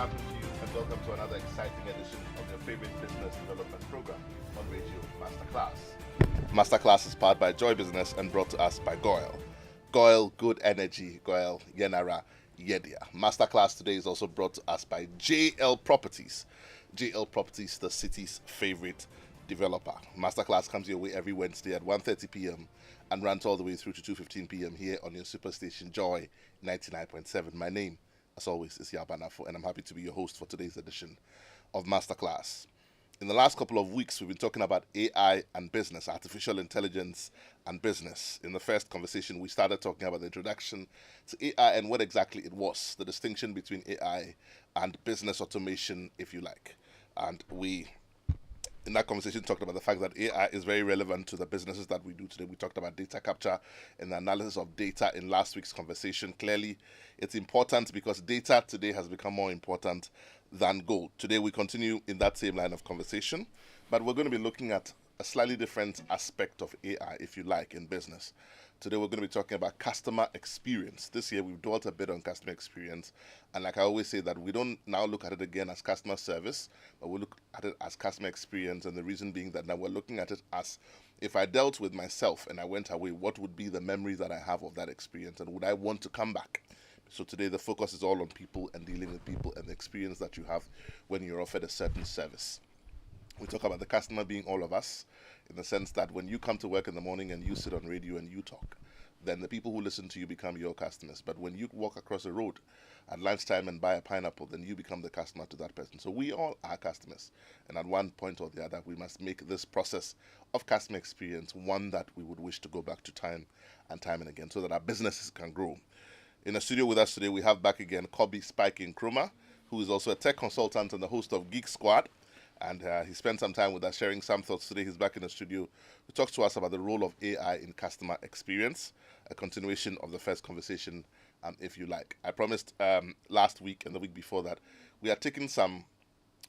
afternoon to you, and welcome to another exciting edition of your favorite business development program on Radio Masterclass. Masterclass is powered by Joy Business and brought to us by Goyle. Goyle, good energy. Goyle, Yenara, Yedia. Masterclass today is also brought to us by JL Properties. JL Properties, the city's favorite developer. Masterclass comes your way every Wednesday at 1:30 p.m. and runs all the way through to 2:15 p.m. here on your superstation Joy 99.7. My name, as always, is Yabanafo, and I'm happy to be your host for today's edition of Masterclass. In the last couple of weeks, we've been talking about AI and business, artificial intelligence and business. In the first conversation, we started talking about the introduction to AI and what exactly it was, the distinction between AI and business automation, if you like. And we, in that conversation, talked about the fact that AI is very relevant to the businesses that we do today. We talked about data capture and the analysis of data in last week's conversation. Clearly, it's important because data today has become more important than gold. Today, we continue in that same line of conversation, but we're going to be looking at a slightly different aspect of AI, if you like, in business. Today, we're going to be talking about customer experience. This year, we've dwelt a bit on customer experience. And like I always say, that we don't now look at it again as customer service, but we look at it as customer experience. And the reason being that now we're looking at it as, if I dealt with myself and I went away, what would be the memories that I have of that experience? And would I want to come back? So today, the focus is all on people and dealing with people and the experience that you have when you're offered a certain service. We talk about the customer being all of us, in the sense that when you come to work in the morning and you sit on radio and you talk, then the people who listen to you become your customers. But when you walk across the road at lunchtime and buy a pineapple, then you become the customer to that person. So we all are customers. And at one point or the other, we must make this process of customer experience one that we would wish to go back to time and again so that our businesses can grow. In the studio with us today, we have back again Kobe Spike Nkrumah, who is also a tech consultant and the host of Geek Squad. And he spent some time with us sharing some thoughts. Today he's back in the studio to talk to us about the role of AI in customer experience, a continuation of the first conversation, if you like. I promised last week and the week before that we are taking some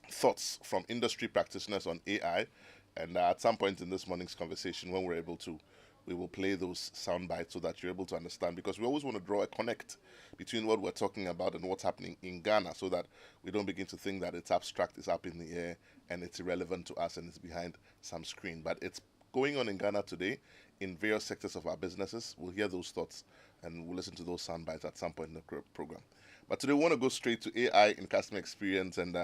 thoughts from industry practitioners on AI. And at some point in this morning's conversation, when we're able to, we will play those sound bites so that you're able to understand, because we always want to draw a connect between what we're talking about and what's happening in Ghana, so that we don't begin to think that it's abstract, it's up in the air, and it's irrelevant to us and it's behind some screen. But it's going on in Ghana today in various sectors of our businesses. We'll hear those thoughts and we'll listen to those sound bites at some point in the program. But today we want to go straight to AI in customer experience, and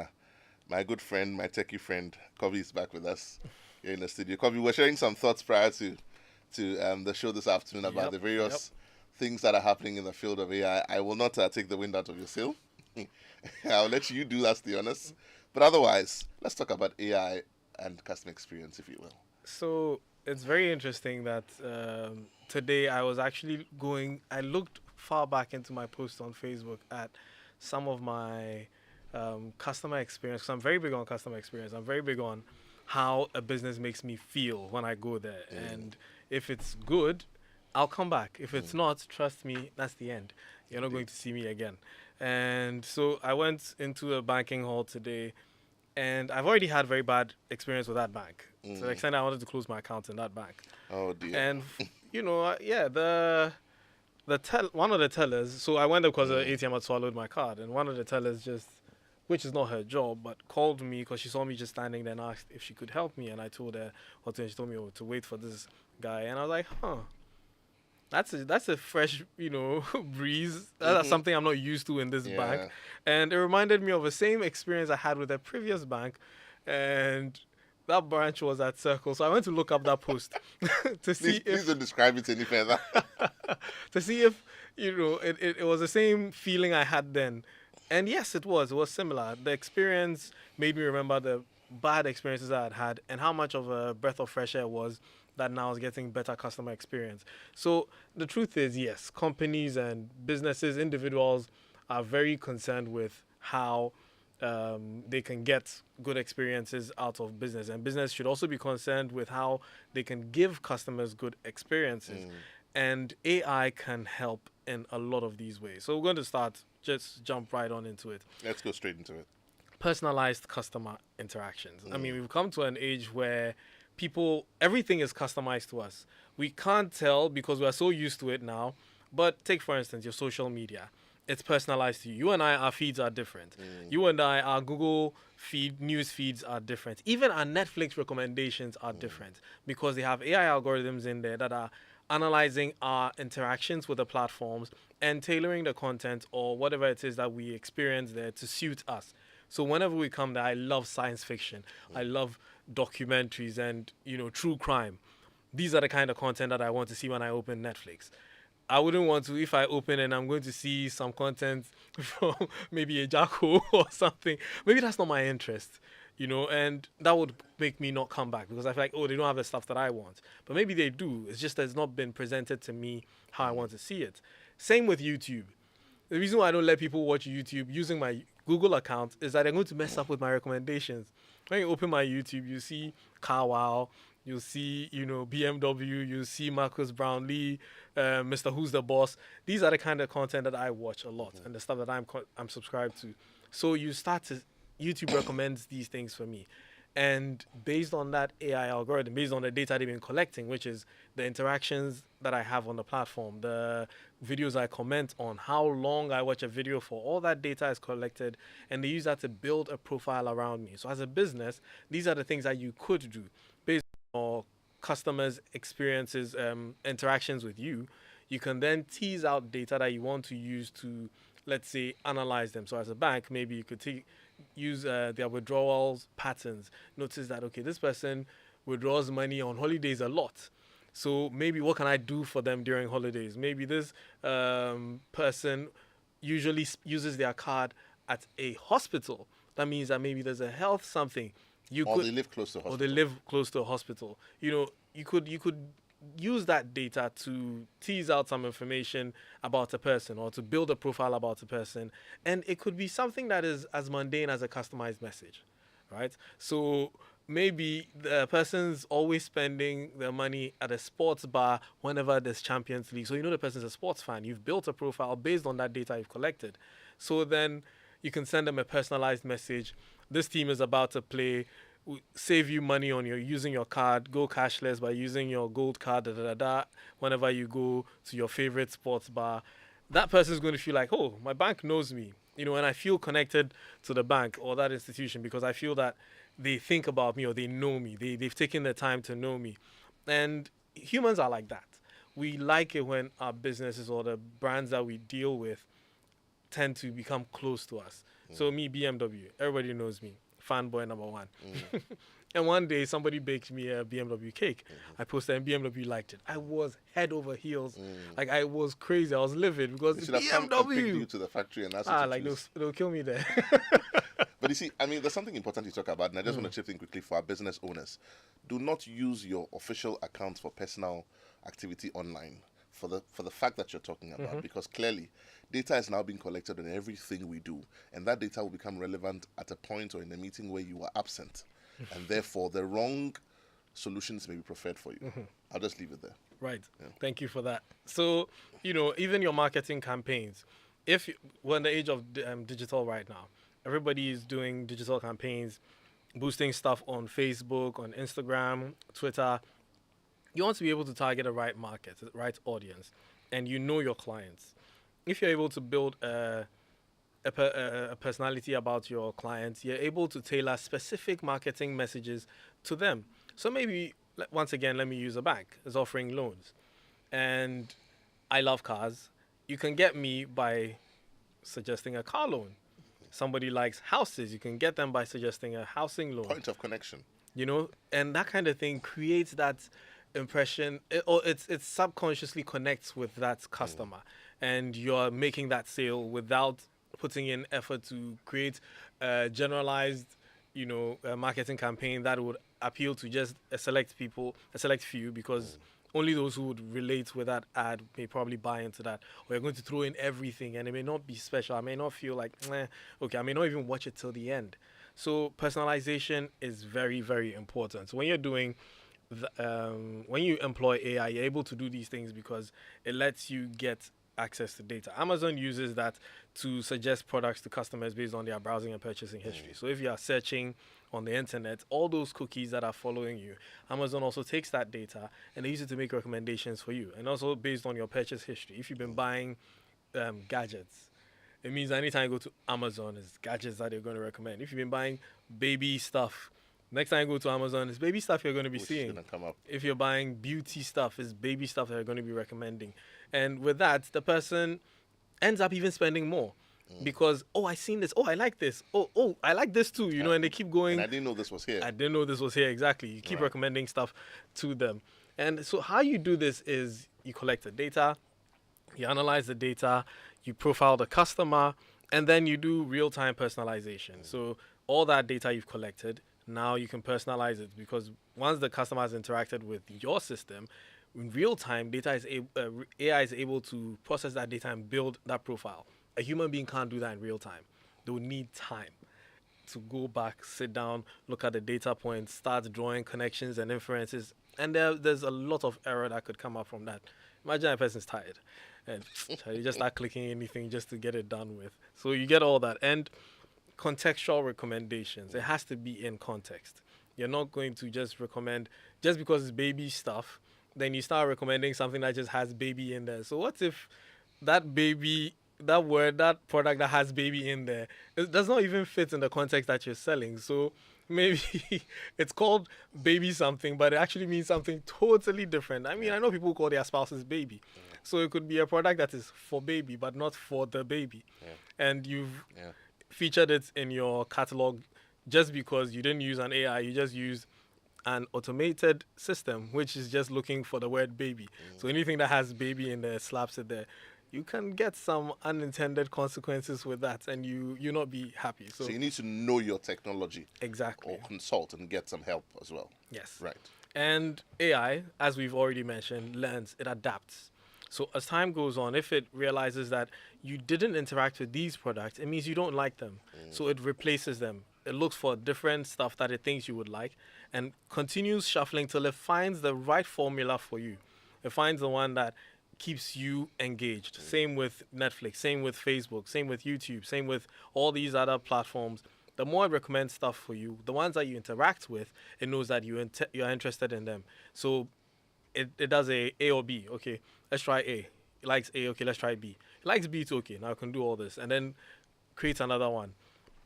my good friend, my techie friend, Kobe is back with us here in the studio. Kobe, we're sharing some thoughts prior to the show this afternoon about the various things that are happening in the field of AI. I will not take the wind out of your sail. I'll let you do that's the honors. But otherwise, let's talk about AI and customer experience, if you will. So it's very interesting that today I was actually I looked far back into my post on Facebook at some of my customer experience. So I'm very big on customer experience. I'm very big on how a business makes me feel when I go there. And if it's good, I'll come back. If it's not, trust me, that's the end. You're not going to see me again. And so I went into a banking hall today, and I've already had very bad experience with that bank. To the extent I wanted to close my account in that bank. Oh, dear. And, one of the tellers, so I went there because the ATM had swallowed my card, and one of the tellers just, which is not her job, but called me because she saw me just standing there and asked if she could help me. And I told her what to do. She told me to wait for this guy. And I was like, that's a fresh, breeze. That's something I'm not used to in this bank. And it reminded me of the same experience I had with a previous bank. And that branch was at Circle. So I went to look up that post to see Please don't describe it any further. to see if, it was the same feeling I had then. And yes, it was similar. The experience made me remember the bad experiences I had had and how much of a breath of fresh air was that now is getting better customer experience. So the truth is, yes, companies and businesses, individuals are very concerned with how they can get good experiences out of business. And business should also be concerned with how they can give customers good experiences. And AI can help in a lot of these ways. So we're going to just jump right on into it. Let's go straight into it. Personalized customer interactions. I mean, we've come to an age where everything is customized to us. We can't tell because we're so used to it now. But take, for instance, your social media. it's personalized to you. You and I, our feeds are different. You and I, our Google feed, news feeds are different. Even our Netflix recommendations are different because they have AI algorithms in there that are analyzing our interactions with the platforms and tailoring the content or whatever it is that we experience there to suit us. So whenever we come there, I love science fiction. I love documentaries and, true crime. These are the kind of content that I want to see when I open Netflix. I wouldn't want to, if I open and I'm going to see some content from maybe a Jacko or something. Maybe that's not my interest, and that would make me not come back because I feel like, oh, they don't have the stuff that I want. But maybe they do. It's just that it's not been presented to me how I want to see it. Same with YouTube. The reason why I don't let people watch YouTube using my Google account is that they're going to mess up with my recommendations. When you open my YouTube, you see Carwow, you'll see, BMW, you'll see Marcus Brownlee, Mr. Who's the Boss. These are the kind of content that I watch a lot and the stuff that I'm subscribed to. So YouTube recommends these things for me. And based on that AI algorithm, based on the data they've been collecting, which is the interactions that I have on the platform, the videos I comment on, how long I watch a video for, all that data is collected, and they use that to build a profile around me. So as a business, these are the things that you could do based on your customers' experiences, interactions with you. You can then tease out data that you want to use to, let's say, analyze them. So as a bank, maybe you could use their withdrawals patterns. Notice that, okay, this person withdraws money on holidays a lot. So maybe what can I do for them during holidays? Maybe this person usually uses their card at a hospital. That means that maybe there's a health something. They live close to a hospital. Or they live close to a hospital. You could use that data to tease out some information about a person or to build a profile about a person. And it could be something that is as mundane as a customized message, right? So maybe the person's always spending their money at a sports bar whenever there's Champions League. So the person's a sports fan. You've built a profile based on that data you've collected. So then you can send them a personalized message. This team is about to play. Save you money on using your card. Go cashless by using your gold card. Whenever you go to your favorite sports bar, that person is going to feel like, oh, my bank knows me. And I feel connected to the bank or that institution because I feel that they think about me or they know me. They've taken the time to know me, and humans are like that. We like it when our businesses or the brands that we deal with tend to become close to us. So me, BMW, everybody knows me. Fanboy number one. And one day somebody baked me a BMW cake. I posted and BMW liked it. I was head over heels. Like I was crazy. I was livid because they should have come and picked you to the factory and asked you to like they'll kill me there. But you see, there's something important to talk about, and I just want to chip in quickly for our business owners. Do not use your official account for personal activity online for the fact that you're talking about, because clearly data is now being collected on everything we do, and that data will become relevant at a point or in a meeting where you are absent, and therefore the wrong solutions may be preferred for you. I'll just leave it there. Right. Yeah. Thank you for that. So, even your marketing campaigns, we're in the age of digital right now, everybody is doing digital campaigns, boosting stuff on Facebook, on Instagram, Twitter. You want to be able to target the right market, the right audience, and your clients. If you're able to build a personality about your clients, you're able to tailor specific marketing messages to them. So maybe, once again, let me use a bank. It's offering loans. And I love cars. You can get me by suggesting a car loan. Somebody likes houses. You can get them by suggesting a housing loan. Point of connection. And that kind of thing creates that impression, it subconsciously connects with that customer, and you're making that sale without putting in effort to create a generalized, marketing campaign that would appeal to just a select few, because only those who would relate with that ad may probably buy into that. Or you're going to throw in everything, and it may not be special. I may not feel like, okay, I may not even watch it till the end. So personalization is very, very important. So when you're doing when you employ AI, you're able to do these things because it lets you get access to data. Amazon uses that to suggest products to customers based on their browsing and purchasing history. So if you are searching on the internet, all those cookies that are following you, Amazon also takes that data and they use it to make recommendations for you. And also based on your purchase history. If you've been buying gadgets It means anytime you go to Amazon, it's gadgets that they're going to recommend. If you've been buying baby stuff, next time you go to Amazon, it's baby stuff you're going to be Which is seeing. gonna come up. If you're buying beauty stuff, it's baby stuff that they're going to be recommending. And with that, the person ends up even spending more because, oh, I seen this. Oh, I like this. Oh, I like this too. You know, and they keep going. And I didn't know this was here. I didn't know this was here. Exactly. You keep Right. recommending stuff to them. And so how you do this is you collect the data, you analyze the data, you profile the customer, and then you do real-time personalization. So all that data you've collected, now you can personalize it because once the customer has interacted with your system, in real time, AI is able to process that data and build that profile. A human being can't do that in real time. They will need time to go back, sit down, look at the data points, start drawing connections and inferences. And there's a lot of error that could come up from that. Imagine a person's tired and you just start clicking anything just to get it done with. So you get all that. And contextual recommendations. It has to be in context. You're not going to just recommend, just because it's baby stuff, then you start recommending something that just has baby in there. So what if that baby, that word, that product that has baby in there, it does not even fit in the context that you're selling? So maybe it's called baby something, but it actually means something totally different. I mean, I know people call their spouses baby. So it could be a product that is for baby, but not for the baby. And you've featured it in your catalog just because you didn't use an AI, you just used an automated system, which is just looking for the word baby. So anything that has baby in there, slaps it there. You can get some unintended consequences with that, and you not be happy. So you need to know your technology. Exactly. Or consult and get some help as well. Yes. Right. And AI, as we've already mentioned, learns, it adapts. So as time goes on, if it realizes that you didn't interact with these products, it means you don't like them. So it replaces them. It looks for different stuff that it thinks you would like and continues shuffling till it finds the right formula for you. It finds the one that keeps you engaged. Same with Netflix, same with Facebook, same with YouTube, same with all these other platforms. The more it recommends stuff for you, the ones that you interact with, it knows that you're interested in them. So it does a or B. Okay, let's try A. It likes A. Okay, let's try B. It likes B too. Okay, now I can do all this. And then creates another one.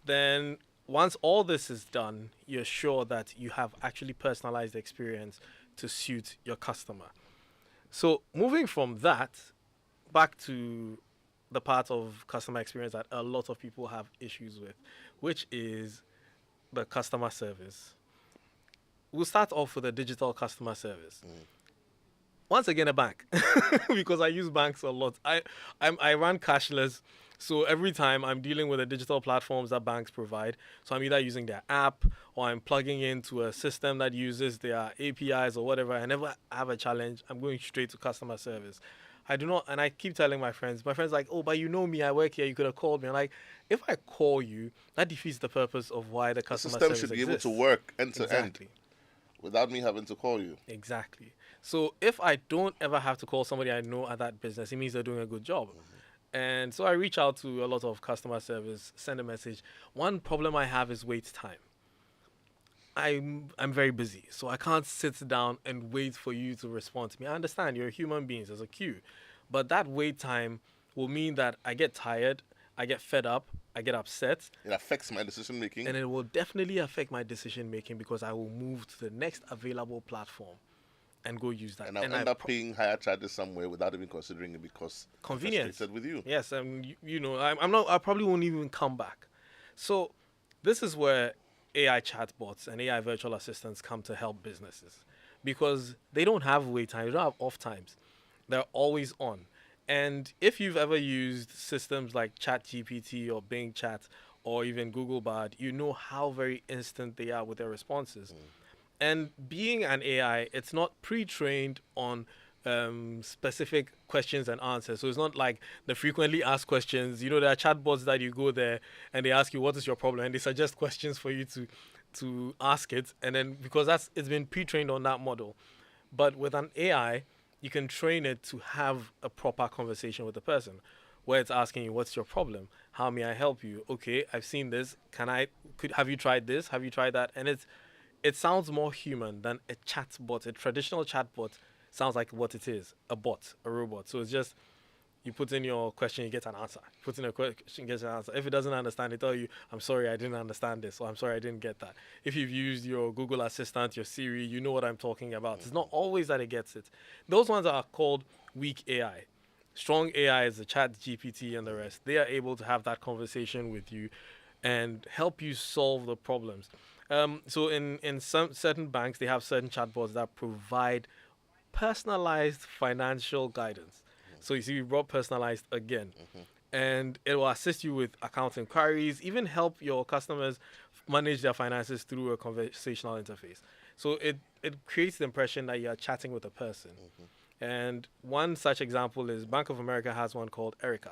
Then once all this is done, you're sure that you have actually personalized the experience to suit your customer. So moving from that back to the part of customer experience that a lot of people have issues with, which is the customer service. We'll start off with a digital customer service. Once again, a bank, because I use banks a lot. I run cashless, so every time I'm dealing with the digital platforms that banks provide, so I'm either using their app or I'm plugging into a system that uses their APIs or whatever. I never have a challenge. I'm going straight to customer service. I do not, and I keep telling my friends like, oh, but you know me, I work here, you could have called me. I'm like, if I call you, that defeats the purpose of why the customer system service should be exists. able to work end to Exactly. end without me having to call you. Exactly. So if I don't ever have to call somebody I know at that business, it means they're doing a good job. And so I reach out to a lot of customer service, send a message. One problem I have is wait time. I'm very busy, so I can't sit down and wait for you to respond to me. I understand you're human beings, there's a queue. But that wait time will mean that I get tired, I get fed up, I get upset, It affects my decision making. and it will definitely affect my decision making because I will move to the next available platform and go use that. And I'll end up paying higher charges somewhere without even considering it because Convenience. I'm frustrated with you. Yes, you know, I'm not. I probably won't even come back. So, this is where AI chatbots and AI virtual assistants come to help businesses because they don't have wait time, they don't have off times. They're always on. And if you've ever used systems like ChatGPT or Bing Chat or even Google Bard, you know how very instant they are with their responses. And being an AI, it's not pre-trained on specific questions and answers. So it's not like the frequently asked questions. You know, there are chatbots that you go there and they ask you, what is your problem? And they suggest questions for you to ask it. And then because it's been pre-trained on that model. But with an AI, you can train it to have a proper conversation with the person where it's asking you, what's your problem? How may I help you? Okay, I've seen this. Have you tried this? Have you tried that? And it sounds more human than a chatbot. A traditional chatbot sounds like what it is, a bot, a robot. So it's just You put in your question, you get an answer. Put in a question, get an answer. If it doesn't understand, they tell you, I'm sorry, I didn't understand this, or I'm sorry, I didn't get that. If you've used your Google Assistant, your Siri, you know what I'm talking about. It's not always that it gets it. Those ones are called weak AI. Strong AI is the Chat GPT and the rest. They are able to have that conversation with you and help you solve the problems. So in some certain banks, they have certain chatbots that provide personalized financial guidance. So you see, we brought personalized again, and it will assist you with account inquiries, even help your customers manage their finances through a conversational interface. So it creates the impression that you're chatting with a person. And one such example is Bank of America has one called Erica.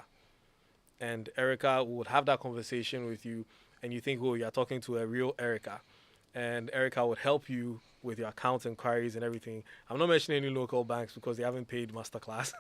And Erica would have that conversation with you, and you think, oh, you're talking to a real Erica. And Erica would help you with your account inquiries and everything. I'm not mentioning any local banks because they haven't paid Masterclass.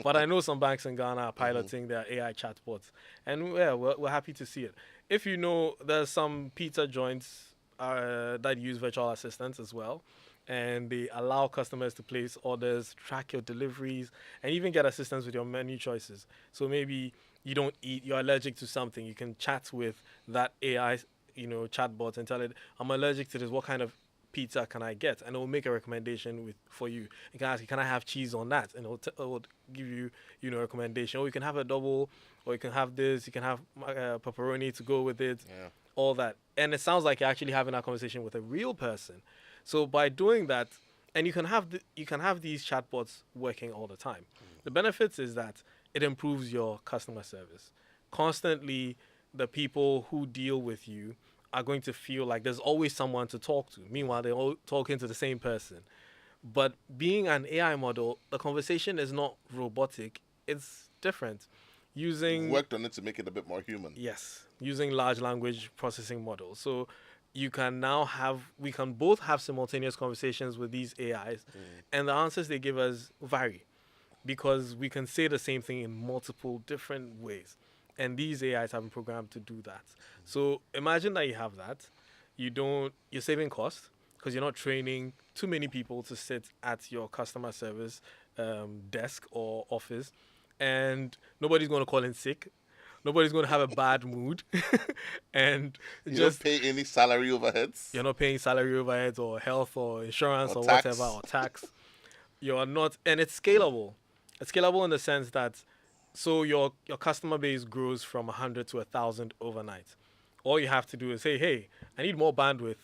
But I know some banks in Ghana are piloting their AI chatbots. And yeah, we're happy to see it. If you know, there's some pizza joints that use virtual assistants as well. And they allow customers to place orders, track your deliveries, and even get assistance with your menu choices. So maybe you don't eat, you're allergic to something. You can chat with that AI, chatbot and tell it, I'm allergic to this. What kind of pizza can I get? And it will make a recommendation for you. You can ask, can I have cheese on that? And it will give you, a recommendation. Or you can have a double, or you can have this. You can have pepperoni to go with it. Yeah. All that. And it sounds like you're actually having a conversation with a real person. So by doing that, and you can have these chatbots working all the time. The benefits is that it improves your customer service. Constantly, the people who deal with you are going to feel like there's always someone to talk to. Meanwhile, they're all talking to the same person. But being an AI model, the conversation is not robotic. It's different. You've worked on it to make it a bit more human. Yes, using large language processing models. So we can both have simultaneous conversations with these AIs, and the answers they give us vary because we can say the same thing in multiple different ways. And these AIs have been programmed to do that. So imagine that you have that. You're saving cost because you're not training too many people to sit at your customer service desk or office, and nobody's going to call in sick. Nobody's going to have a bad mood. And you don't pay any salary overheads. You're not paying salary overheads or health or insurance or tax. whatever, or tax. You're not, and it's scalable. It's scalable in the sense that, so your customer base grows from 100 to 1,000 overnight. All you have to do is say, hey, I need more bandwidth.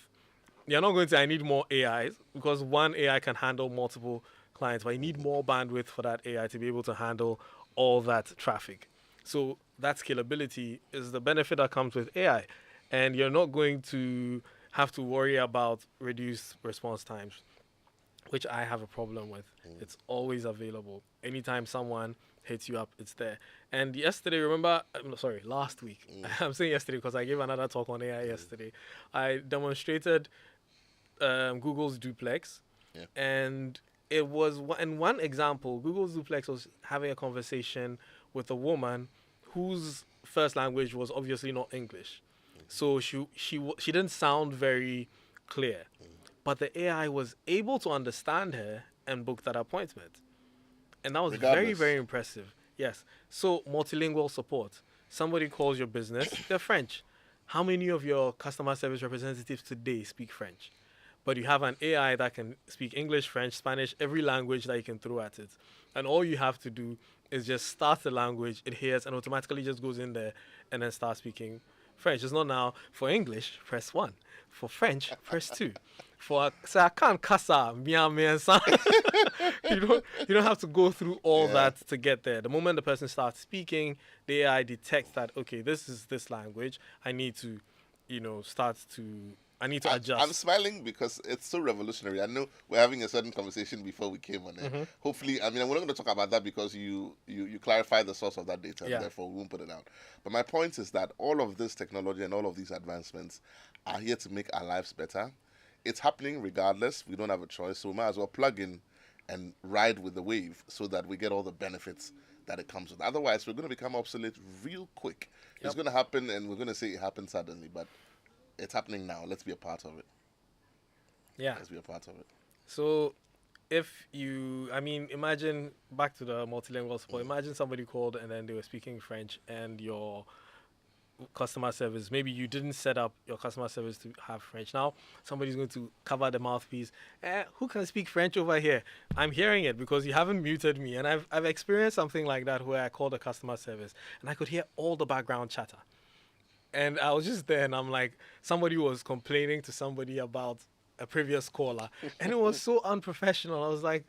You're not going to say, I need more AIs, because one AI can handle multiple clients, but you need more bandwidth for that AI to be able to handle all that traffic. So that scalability is the benefit that comes with AI. And you're not going to have to worry about reduced response times, which I have a problem with. It's always available. Anytime someone hits you up, it's there. And yesterday, last week. I'm saying yesterday because I gave another talk on AI yesterday. I demonstrated Google's duplex. Yeah. And it was, in one example, Google's duplex was having a conversation with a woman whose first language was obviously not English. So she didn't sound very clear. But the AI was able to understand her and book that appointment. And that was very, very impressive. Yes. So multilingual support. Somebody calls your business, they're French. How many of your customer service representatives today speak French? But you have an AI that can speak English, French, Spanish, every language that you can throw at it. And all you have to do is just start the language, it hears, and automatically just goes in there and then starts speaking French. It's not now, for English, press 1. For French, press 2. For I can't casa, you don't have to go through all that to get there. The moment the person starts speaking, the AI detects that, okay, this is this language. I need to, adjust. I'm smiling because it's so revolutionary. I know we're having a certain conversation before we came on it. Hopefully, we're not going to talk about that because you clarify the source of that data, and therefore we won't put it out. But my point is that all of this technology and all of these advancements are here to make our lives better. It's happening regardless. We don't have a choice, so we might as well plug in and ride with the wave so that we get all the benefits that it comes with. Otherwise, we're going to become obsolete real quick. It's going to happen, and we're going to say it happened suddenly, but it's happening now. Let's be a part of it. Yeah. Let's be a part of it. So if you, I mean, imagine back to the multilingual support. Imagine somebody called and then they were speaking French, and your customer service, maybe you didn't set up your customer service to have French. Now somebody's going to cover the mouthpiece. Who can speak French over here? I'm hearing it because you haven't muted me, and I've experienced something like that where I called the customer service and I could hear all the background chatter. And I was just there, and I'm like, somebody was complaining to somebody about a previous caller, and it was so unprofessional. I was like,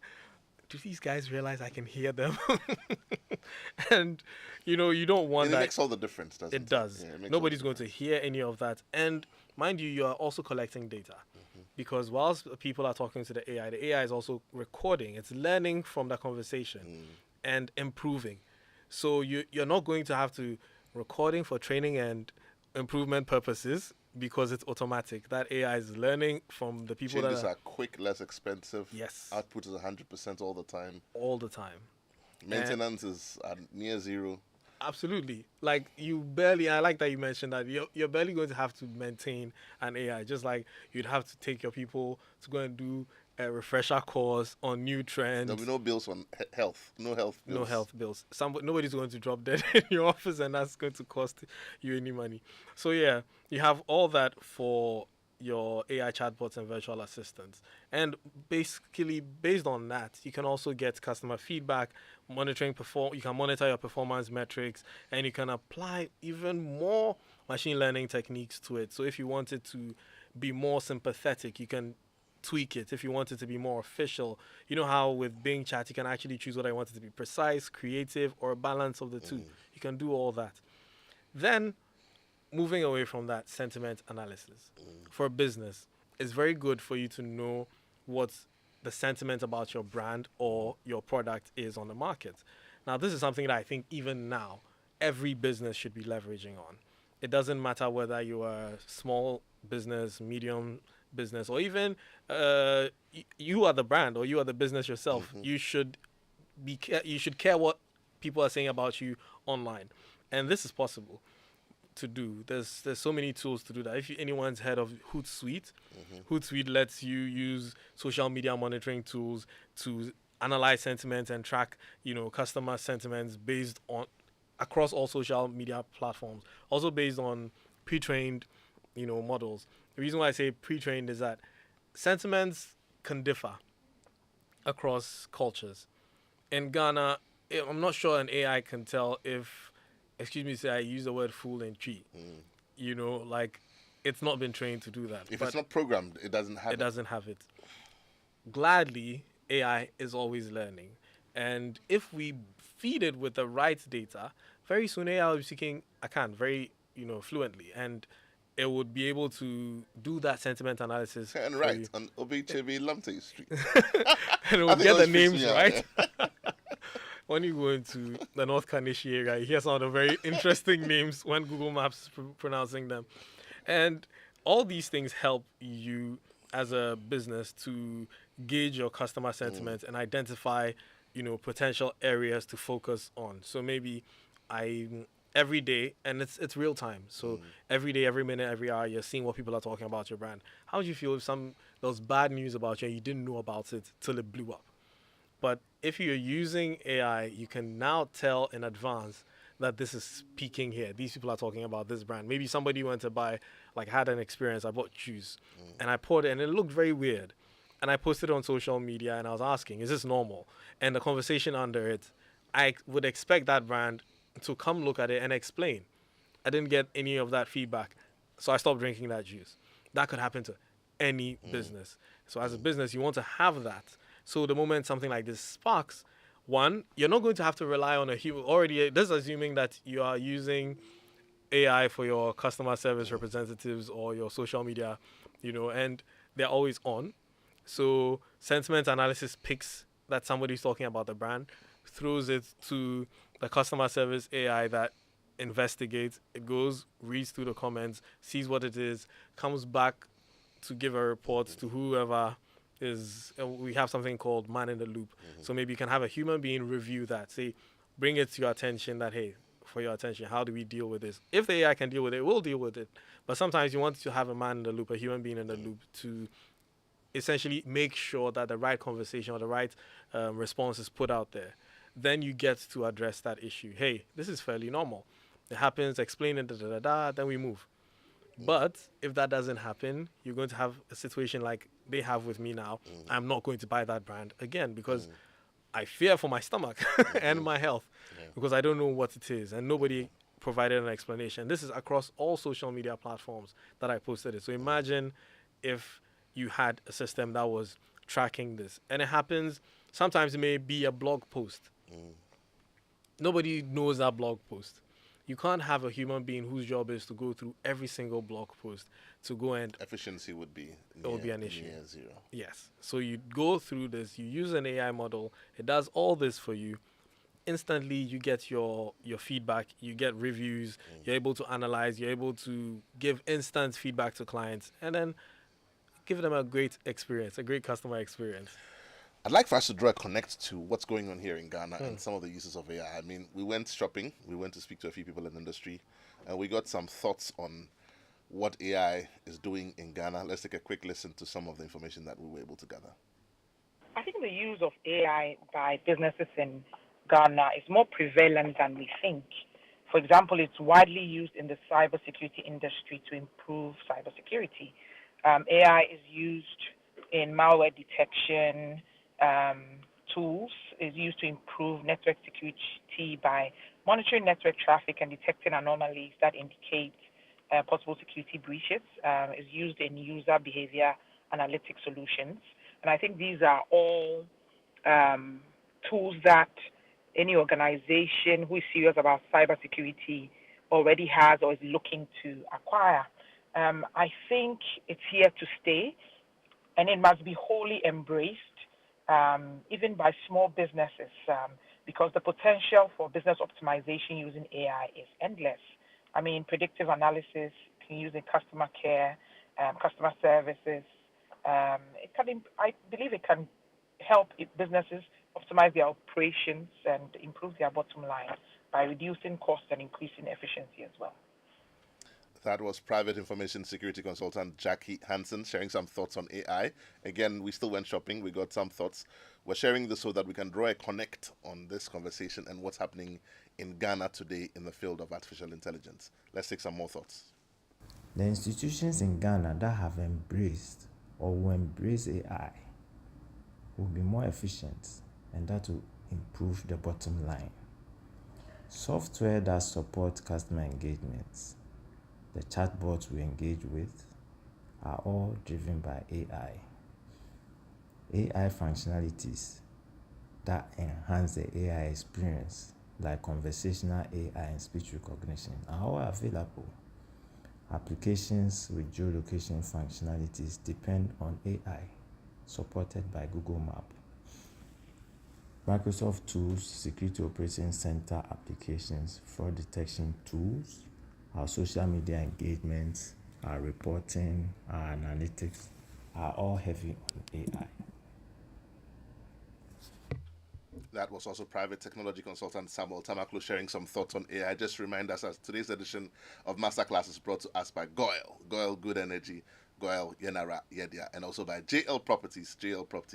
do these guys realize I can hear them? And you don't want And it that. makes all the difference, doesn't it? It does. Yeah, it makes all the Nobody's going to difference. hear any of that. And mind you, you are also collecting data. Because whilst people are talking to the AI is also recording. It's learning from the conversation and improving. So you're not going to have to recording for training and improvement purposes because it's automatic. That AI is learning from the people Changes that are quick, less expensive. yes, Output is 100% all the time. all the time. Maintenance is at near zero. Absolutely. Like I like that you mentioned that you're barely going to have to maintain an AI. Just like you'd have to take your people to go and do a refresher course on new trends. There'll be no bills on health. No health bills. No health bills. Nobody's going to drop dead in your office, and that's going to cost you any money. So yeah, you have all that for your AI chatbots and virtual assistants. And basically, based on that, you can also get customer feedback, monitoring you can monitor your performance metrics, and you can apply even more machine learning techniques to it. So if you want it to be more sympathetic, you can tweak it. If you want it to be more official, you know how with Bing Chat, you can actually choose whether you want it to be precise, creative, or a balance of the two. You can do all that. Then moving away from that, sentiment analysis for a business is very good for you to know what the sentiment about your brand or your product is on the market. Now, this is something that I think even now every business should be leveraging on. It doesn't matter whether you are a small business, medium business, or even you are the brand or you are the business yourself. You should you should care what people are saying about you online, and this is possible to do. There's so many tools to do that. If anyone's heard of Hootsuite, Hootsuite lets you use social media monitoring tools to analyze sentiments and track, customer sentiments based on across all social media platforms. Also based on pre-trained, models. The reason why I say pre-trained is that sentiments can differ across cultures. In Ghana, I'm not sure an AI can tell if, excuse me, say I use the word fool and cheat. Like it's not been trained to do that. If But it's not programmed, it doesn't have it doesn't have it. Gladly, AI is always learning. And if we feed it with the right data, very soon AI will be speaking Akan very, fluently. And it would be able to do that sentiment analysis. And for right you. on Obichebe Lamte Street. And it I will think get it the was names Fitzmia, right. yeah. When you go into the North Kanishi area, you hear some of the very interesting names when Google Maps is pronouncing them. And all these things help you as a business to gauge your customer sentiment and identify, potential areas to focus on. So maybe I every day, and it's real time. So every day, every minute, every hour, you're seeing what people are talking about your brand. How would you feel if there was bad news about you and you didn't know about it till it blew up? But if you're using AI, you can now tell in advance that this is peaking here. These people are talking about this brand. Maybe somebody went to buy, had an experience. I bought shoes and I poured it and it looked very weird. And I posted it on social media and I was asking, is this normal? And the conversation under it, I would expect that brand to come look at it and explain. I didn't get any of that feedback. So I stopped drinking that juice. That could happen to any business. So as a business, you want to have that. So the moment something like this sparks, one, you're not going to have to rely on a human. Already, this is assuming that you are using AI for your customer service representatives or your social media, and they're always on. So sentiment analysis picks that somebody's talking about the brand, throws it to the customer service AI that investigates. It goes, reads through the comments, sees what it is, comes back to give a report to whoever is. We have something called man in the loop. So maybe you can have a human being review that, say, bring it to your attention that, hey, for your attention, how do we deal with this? If the AI can deal with it, we'll deal with it. But sometimes you want to have a man in the loop, a human being in the loop to essentially make sure that the right conversation or the right response is put out there. Then you get to address that issue. Hey, this is fairly normal. It happens, explain it, then we move. But if that doesn't happen, you're going to have a situation like they have with me now. I'm not going to buy that brand again because I fear for my stomach and my health because I don't know what it is, and nobody provided an explanation. This is across all social media platforms that I posted it. So imagine if you had a system that was tracking this, and it happens. Sometimes it may be a blog post. Nobody knows that blog post. You can't have a human being whose job is to go through every single blog post to go and Efficiency would be an issue. near zero. Yes. So you go through this, you use an AI model, it does all this for you. Instantly you get your feedback, you get reviews, you're able to analyze, you're able to give instant feedback to clients, and then give them a great experience, a great customer experience. I'd like for us to draw a connect to what's going on here in Ghana and some of the uses of AI. I mean, we went shopping, we went to speak to a few people in the industry, and we got some thoughts on what AI is doing in Ghana. Let's take a quick listen to some of the information that we were able to gather. I think the use of AI by businesses in Ghana is more prevalent than we think. For example, it's widely used in the cybersecurity industry to improve cybersecurity. AI is used in malware detection tools, is used to improve network security by monitoring network traffic and detecting anomalies that indicate possible security breaches, is used in user behavior analytic solutions. And I think these are all tools that any organization who is serious about cybersecurity already has or is looking to acquire. I think it's here to stay, and it must be wholly embraced, even by small businesses, because the potential for business optimization using AI is endless. I mean, predictive analysis can use in customer care, customer services. I believe it can help businesses optimize their operations and improve their bottom line by reducing costs and increasing efficiency as well. That was private information security consultant Jackie Hansen sharing some thoughts on AI. Again, we still went shopping. We got some thoughts. We're sharing this so that we can draw a connect on this conversation and what's happening in Ghana today in the field of artificial intelligence. Let's take some more thoughts. The institutions in Ghana that have embraced or will embrace AI will be more efficient, and that will improve the bottom line. Software that supports customer engagements, the chatbots we engage with, are all driven by AI. AI functionalities that enhance the AI experience, like conversational AI and speech recognition, are all available. Applications with geolocation functionalities depend on AI, supported by Google Maps. Microsoft tools, security operating center applications, fraud detection tools, our social media engagements, our reporting, our analytics are all heavy on AI. That was also private technology consultant Samuel Tamaklo sharing some thoughts on AI. Just remind us as today's edition of Masterclass is brought to us by Goyle Good Energy, Goyle Yenara Yedia, and also by JL Properties,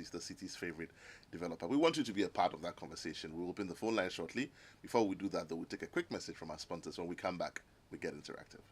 the city's favorite developer. We want you to be a part of that conversation. We'll open the phone line shortly. Before we do that, though, we'll take a quick message from our sponsors. When we come back, we get interactive.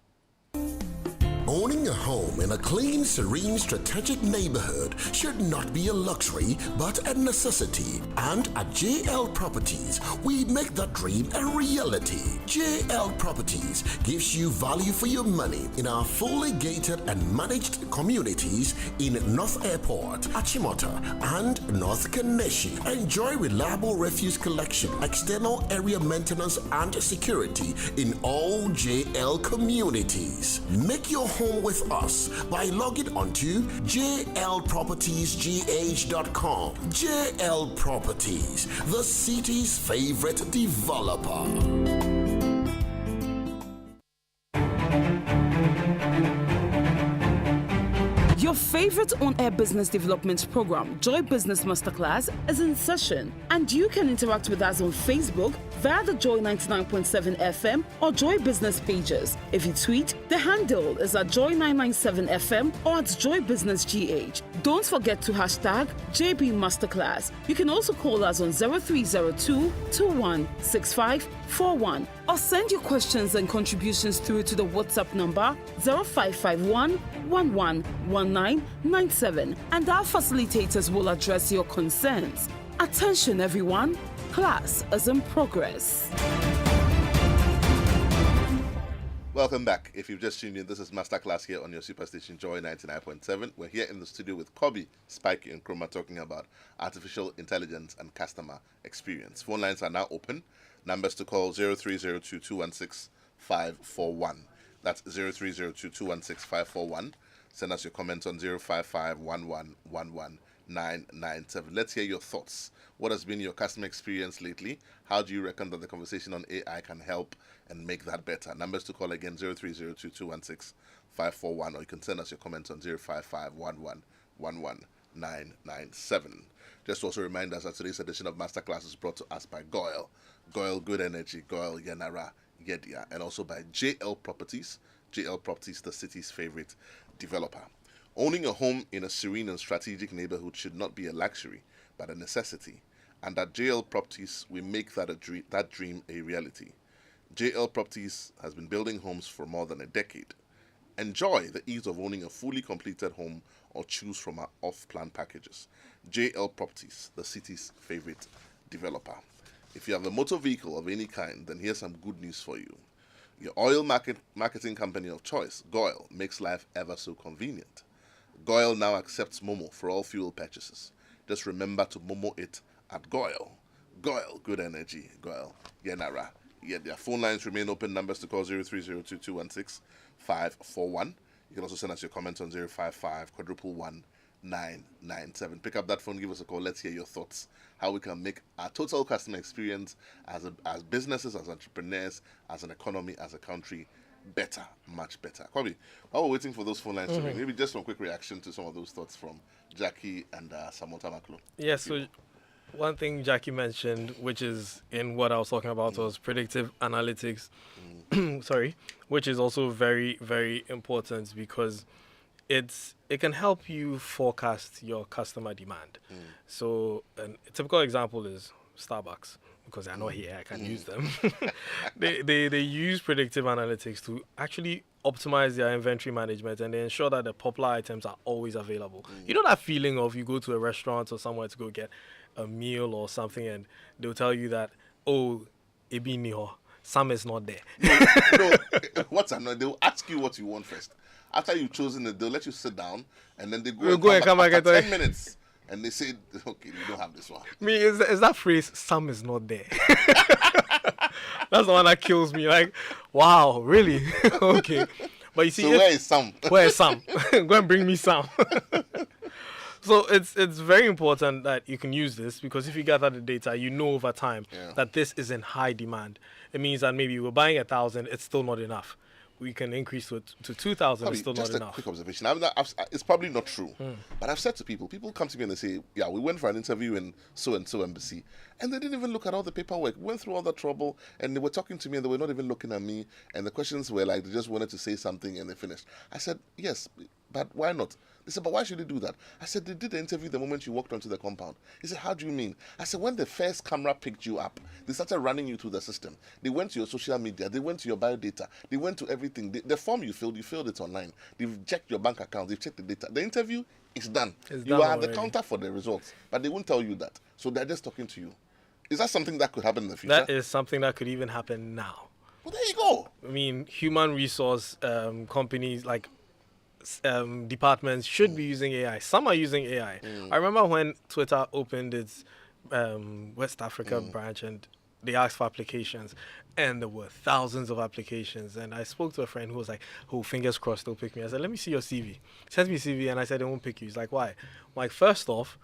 Owning a home in a clean, serene, strategic neighborhood should not be a luxury, but a necessity. And at JL Properties, we make that dream a reality. JL Properties gives you value for your money in our fully gated and managed communities in North Airport, Achimota, and North Kaneshi. Enjoy reliable refuse collection, external area maintenance, and security in all JL communities. Make your home with us by logging onto jlpropertiesgh.com. JL Properties, the city's favorite developer. Your favorite on-air business development program, Joy Business Masterclass, is in session, and you can interact with us on Facebook via the Joy 99.7 FM or Joy Business pages. If you tweet, the handle is at Joy 997 FM or at Joy Business GH. Don't forget to hashtag JB Masterclass. You can also call us on 0302 216541 or send your questions and contributions through to the WhatsApp number 0551 111997, and our facilitators will address your concerns. Attention everyone, class is in progress. Welcome back. If you've just tuned in, this is Masterclass here on your Superstation Joy 99.7. We're here in the studio with Kobe, Spikey, and Chroma talking about artificial intelligence and customer experience. Phone lines are now open. Numbers to call 0302 216 541. That's 0302 216 541. Send us your comments on 055 997. Let's hear your thoughts. What has been your customer experience lately? How do you reckon that the conversation on AI can help and make that better? Numbers to call again 0302 216 541, or you can send us your comments on 055 997. Just to also remind us that today's edition of Masterclass is brought to us by Goyle. Goyle Good Energy, Goyle Yenara Yedia, and also by JL Properties. JL Properties, the city's favorite developer. Owning a home in a serene and strategic neighborhood should not be a luxury, but a necessity. And at JL Properties, we make that dream a reality. JL Properties has been building homes for more than a decade. Enjoy the ease of owning a fully completed home or choose from our off-plan packages. JL Properties, the city's favorite developer. If you have a motor vehicle of any kind, then here's some good news for you. Your oil marketing company of choice, Goyle, makes life ever so convenient. Goyle now accepts Momo for all fuel purchases. Just remember to Momo it at Goyle. Goyle Good Energy, Goyle Yenara. Yeah, their phone lines remain open. Numbers to call 0302 216 541. You can also send us your comments on 055 997. Pick up that phone, give us a call. Let's hear your thoughts. How we can make our total customer experience as businesses, as entrepreneurs, as an economy, as a country better, much better. Kobe, while we're waiting for those phone lines to ring, maybe just some quick reaction to some of those thoughts from Jackie and Samantha Maklo. Yes, so one thing Jackie mentioned, which is in what I was talking about, was predictive analytics. Sorry, which is also very, very important because it can help you forecast your customer demand. So a typical example is Starbucks, because they're not here, I can use them. they use predictive analytics to actually optimize their inventory management, and they ensure that the popular items are always available. You know that feeling of you go to a restaurant or somewhere to go get a meal or something, and they'll tell you that, oh, ebi niho, Sam is not there. No, what's annoying? They'll ask you what you want first. After you've chosen it, they'll let you sit down, and then they go and come back after 10 minutes. And they say, okay, you don't have this one. Is that phrase, Sam is not there? That's the one that kills me. Like, wow, really? Okay. But you see, so where is Sam? Where is Sam? Go and bring me Sam. So it's very important that you can use this, because if you gather the data, you know over time that this is in high demand. It means that maybe we're buying 1,000, it's still not enough. We can increase to 2,000, it's still not enough. Just a quick observation. It's probably not true, but I've said to people come to me and they say, yeah, we went for an interview in so-and-so embassy, and they didn't even look at all the paperwork. We went through all that trouble, and they were talking to me, and they were not even looking at me, and the questions were like, they just wanted to say something, and they finished. I said, yes, but why not? They said, but why should they do that? I said, they did the interview the moment you walked onto the compound. He said, how do you mean? I said, when the first camera picked you up, they started running you through the system. They went to your social media. They went to your biodata. They went to everything. The form you filled it online. They've checked your bank account. They've checked the data. The interview is done. You are at the counter for the results, but they won't tell you that. So they're just talking to you. Is that something that could happen in the future? That is something that could even happen now. Well, there you go. I mean, human resource companies like departments should be using AI. Some are using AI. I remember when Twitter opened its West Africa branch, and they asked for applications, and there were thousands of applications. And I spoke to a friend who was like, oh, fingers crossed they'll pick me. I said, let me see your CV. He sent me CV, and I said, they won't pick you. He's like, why? I'm like, first off,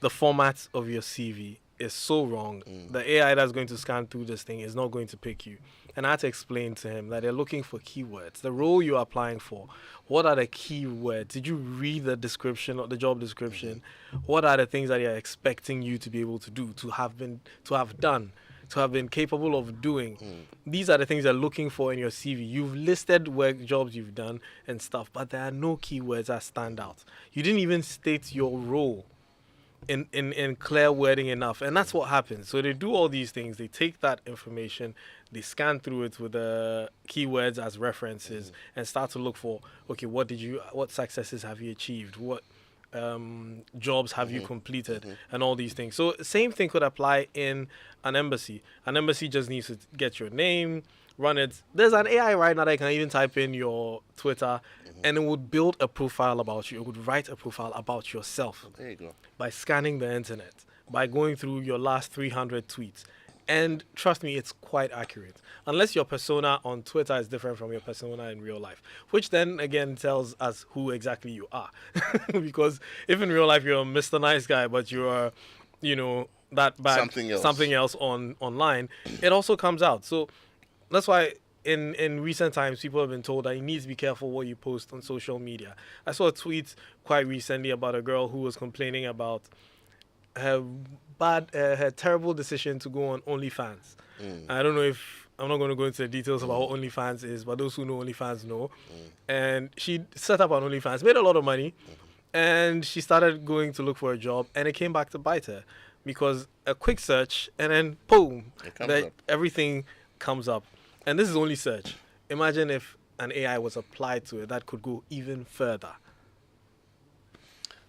the format of your CV is so wrong. The AI that's going to scan through this thing is not going to pick you. And I had to explain to him that they're looking for keywords. The role you're applying for, what are the keywords? Did you read the description or the job description? What are the things that they're expecting you to be able to do, to have done? to have been capable of doing. These are the things they're looking for in your CV. You've listed work jobs you've done and stuff, but there are no keywords that stand out. You didn't even state your role in clear wording enough, and that's what happens. So they do all these things. They take that information, they scan through it with the keywords as references, and start to look for, okay, what successes have you achieved, what jobs have you completed, and all these things. So same thing could apply in an embassy. An embassy just needs to get your name, run it. There's an AI right now that can even type in your Twitter, and it would build a profile about you. It would write a profile about yourself. There you go. By scanning the internet, by going through your last 300 tweets. And trust me, it's quite accurate. Unless your persona on Twitter is different from your persona in real life, which then again tells us who exactly you are. Because if in real life you're a Mr. Nice Guy, but you are, that bad something else online, it also comes out. So that's why in recent times, people have been told that you need to be careful what you post on social media. I saw a tweet quite recently about a girl who was complaining about her terrible decision to go on OnlyFans. I don't know if I'm not going to go into the details about what OnlyFans is, but those who know OnlyFans know. And she set up on OnlyFans, made a lot of money, and she started going to look for a job, and it came back to bite her because a quick search and then boom, everything comes up. And this is only search. Imagine if an AI was applied to it, that could go even further.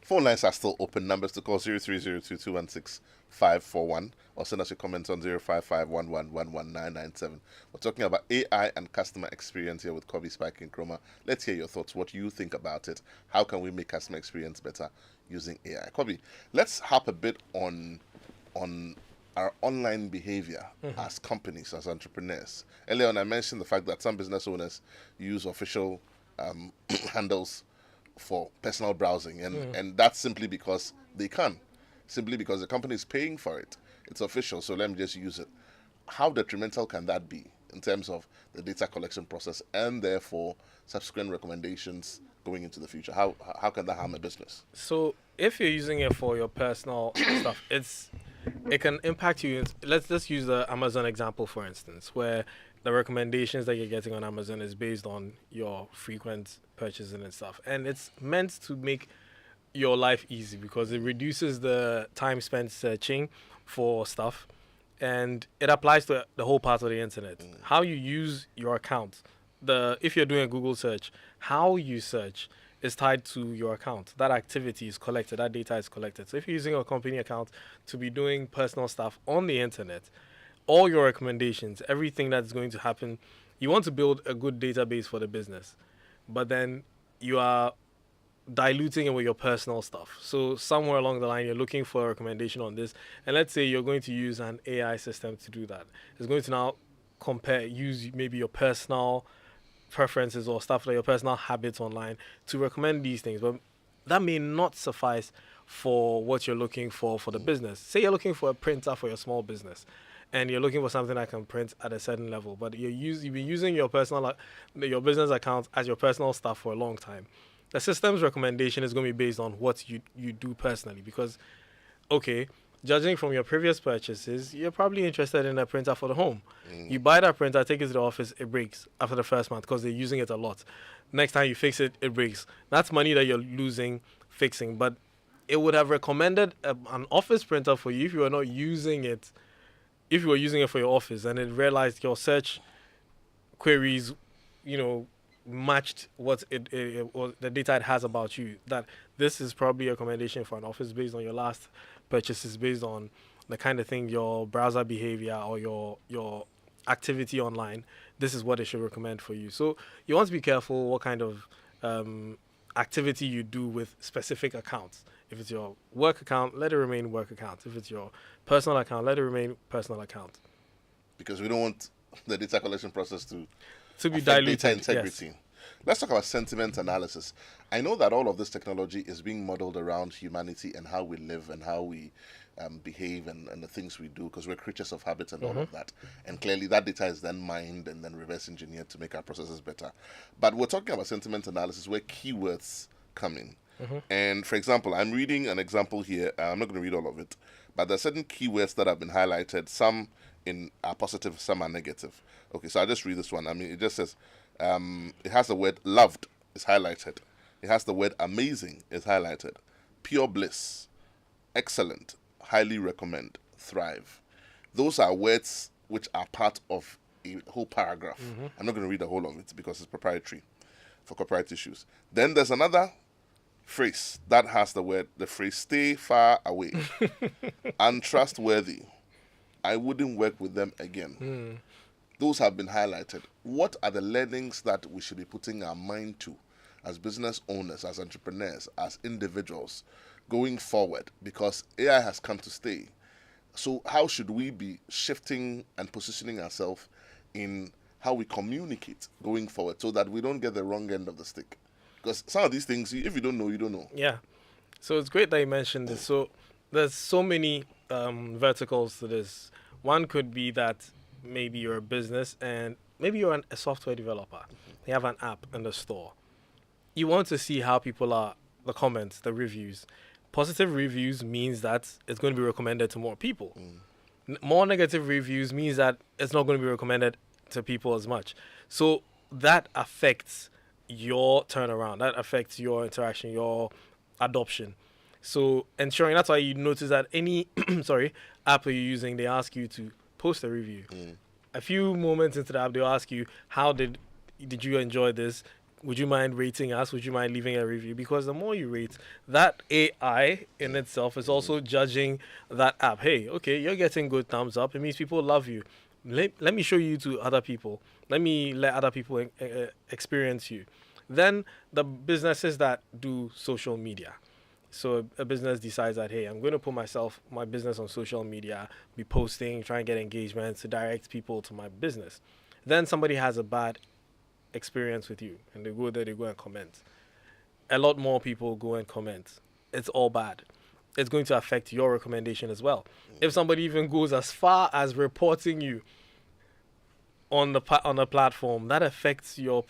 Phone lines are still open. Numbers to call 0302216541 or send us your comments on 0551111997. We're talking about AI and customer experience here with Kobe Spike and Chroma. Let's hear your thoughts. What you think about it? How can we make customer experience better using AI? Kobe, let's harp a bit on our online behavior as companies, as entrepreneurs. Earlier on, I mentioned the fact that some business owners use official handles for personal browsing, and that's simply because they can, simply because the company is paying for it. It's official, so let me just use it. How detrimental can that be in terms of the data collection process and therefore subsequent recommendations going into the future? How can that harm a business? So if you're using it for your personal stuff, it can impact you. Let's just use the Amazon example, for instance, where the recommendations that you're getting on Amazon is based on your frequent purchasing and stuff. And it's meant to make your life easy because it reduces the time spent searching for stuff. And it applies to the whole part of the internet. How you use your account. If you're doing a Google search, how you search is tied to your account. That activity is collected, that data is collected. So if you're using a company account to be doing personal stuff on the internet, all your recommendations, everything that's going to happen, you want to build a good database for the business, but then you are diluting it with your personal stuff. So somewhere along the line, you're looking for a recommendation on this, and let's say you're going to use an AI system to do that. It's going to now use maybe your personal preferences or stuff like your personal habits online to recommend these things, but that may not suffice for what you're looking for the business. Say you're looking for a printer for your small business, and you're looking for something that can print at a certain level, but you've been using your business account as your personal stuff for a long time. The system's recommendation is going to be based on what you do personally, because, okay, judging from your previous purchases, you're probably interested in a printer for the home. You buy that printer, take it to the office, it breaks after the first month because they're using it a lot. Next time you fix it, it breaks. That's money that you're losing fixing, but it would have recommended an office printer for you if you were not using it. If you were using it for your office and it realized your search queries, matched what the data it has about you, that this is probably a recommendation for an office based on your last purchases, based on the kind of thing, your browser behavior or your activity online, this is what it should recommend for you. So you want to be careful what kind of activity you do with specific accounts. If it's your work account, let it remain work account. If it's your personal account, let it remain personal account. Because we don't want the data collection process to be diluted. Data integrity. Yes. Let's talk about sentiment analysis. I know that all of this technology is being modeled around humanity and how we live and how we behave and the things we do, because we're creatures of habit and all of that. And clearly that data is then mined and then reverse engineered to make our processes better. But we're talking about sentiment analysis where keywords come in. And for example, I'm reading an example here. I'm not going to read all of it, but there are certain keywords that have been highlighted, some are positive, some are negative. Okay, so I'll just read this one. I mean, it just says, it has the word loved is highlighted. It has the word amazing is highlighted. Pure bliss, excellent, highly recommend, thrive. Those are words which are part of a whole paragraph. I'm not going to read the whole of it because it's proprietary for copyright issues. Then there's another phrase that has the phrase stay far away, untrustworthy, I wouldn't work with them again. Those have been highlighted. What are the learnings that we should be putting our mind to as business owners, as entrepreneurs, as individuals going forward? Because AI has come to stay. So how should we be shifting and positioning ourselves in how we communicate going forward so that we don't get the wrong end of the stick? Because some of these things, if you don't know, you don't know. Yeah. So it's great that you mentioned this. So there's so many verticals to this. One could be that maybe you're a business and maybe you're a software developer. You have an app in the store. You want to see how people are, the comments, the reviews. Positive reviews means that it's going to be recommended to more people. More negative reviews means that it's not going to be recommended to people as much. So that affects your turnaround. That affects your interaction, your adoption. So ensuring, that's why you notice that any app you're using, they ask you to post a review. A few moments into the app, they'll ask you, how did you enjoy this? Would you mind rating us? Would you mind leaving a review? Because the more you rate, that AI in itself is also judging that app. Hey, okay, you're getting good thumbs up. It means people love you. Let me show you to other people. Let me let other people experience you. Then the businesses that do social media. So a business decides that, hey, I'm going to put my business on social media, be posting, try and get engagement to direct people to my business. Then somebody has a bad experience with you and they go there, they go and comment. A lot more people go and comment. It's all bad. It's going to affect your recommendation as well. If somebody even goes as far as reporting you on the platform, that affects your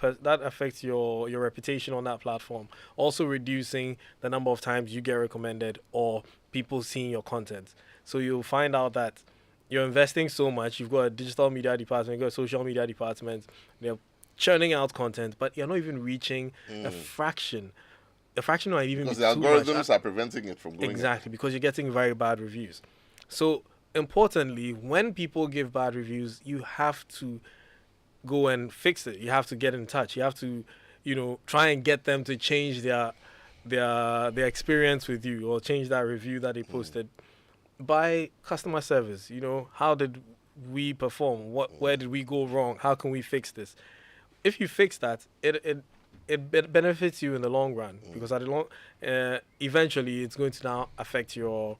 reputation on that platform. Also reducing the number of times you get recommended or people seeing your content. So you'll find out that you're investing so much. You've got a digital media department, you've got a social media department. They're churning out content, but you're not even reaching a fraction. A fraction might even because be the too algorithms much. are preventing it from going. Exactly, because you're getting very bad reviews. So importantly, when people give bad reviews, you have to go and fix it. You have to get in touch. You have to, try and get them to change their experience with you or change that review that they posted by customer service. How did we perform? Where did we go wrong? How can we fix this? If you fix that, it benefits you in the long run because eventually it's going to now affect your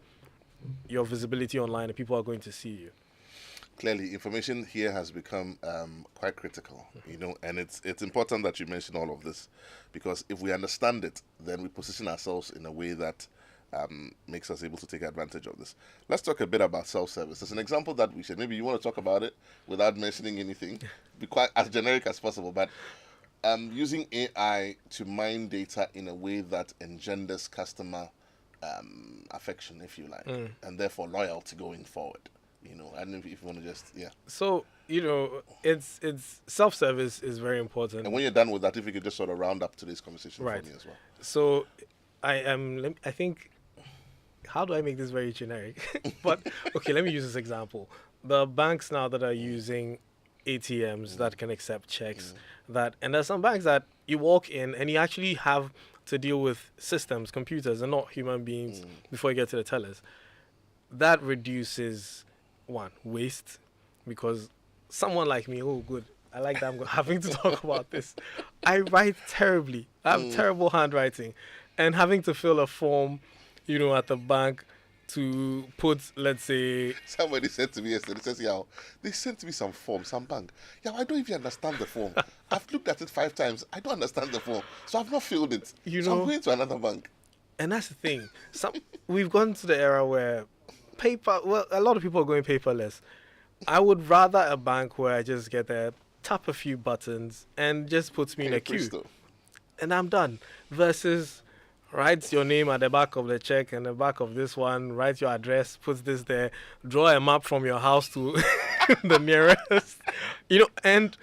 visibility online and people are going to see you. Clearly, information here has become quite critical, and it's important that you mention all of this because if we understand it, then we position ourselves in a way that makes us able to take advantage of this. Let's talk a bit about self-service. There's an example that we should, maybe you want to talk about it without mentioning anything, be quite as generic as possible, but using AI to mine data in a way that engenders customer affection, if you like, and therefore loyalty going forward. I don't know if you want to just, So, it's self-service is very important. And when you're done with that, if you could just sort of round up today's conversation Right. for me as well. So, I think, how do I make this very generic? But, okay, let me use this example. The banks now that are using ATMs that can accept checks, and there's some banks that you walk in and you actually have to deal with systems, computers, and not human beings before you get to the tellers. That reduces waste, because someone like me, I like that I'm having to talk about this. I write terribly. I have terrible handwriting, and having to fill a form, at the bank to put, let's say, Somebody said to me yesterday, they sent me some form, some bank. I don't even understand the form. I've looked at it 5 times. I don't understand the form, so I've not filled it. So I'm going to another bank. And that's the thing. We've gone to the era where a lot of people are going paperless. I would rather a bank where I just get there, tap a few buttons, and just puts me in a queue. Presto. And I'm done. Versus writes your name at the back of the check and the back of this one, write your address, puts this there, draw a map from your house to the nearest, and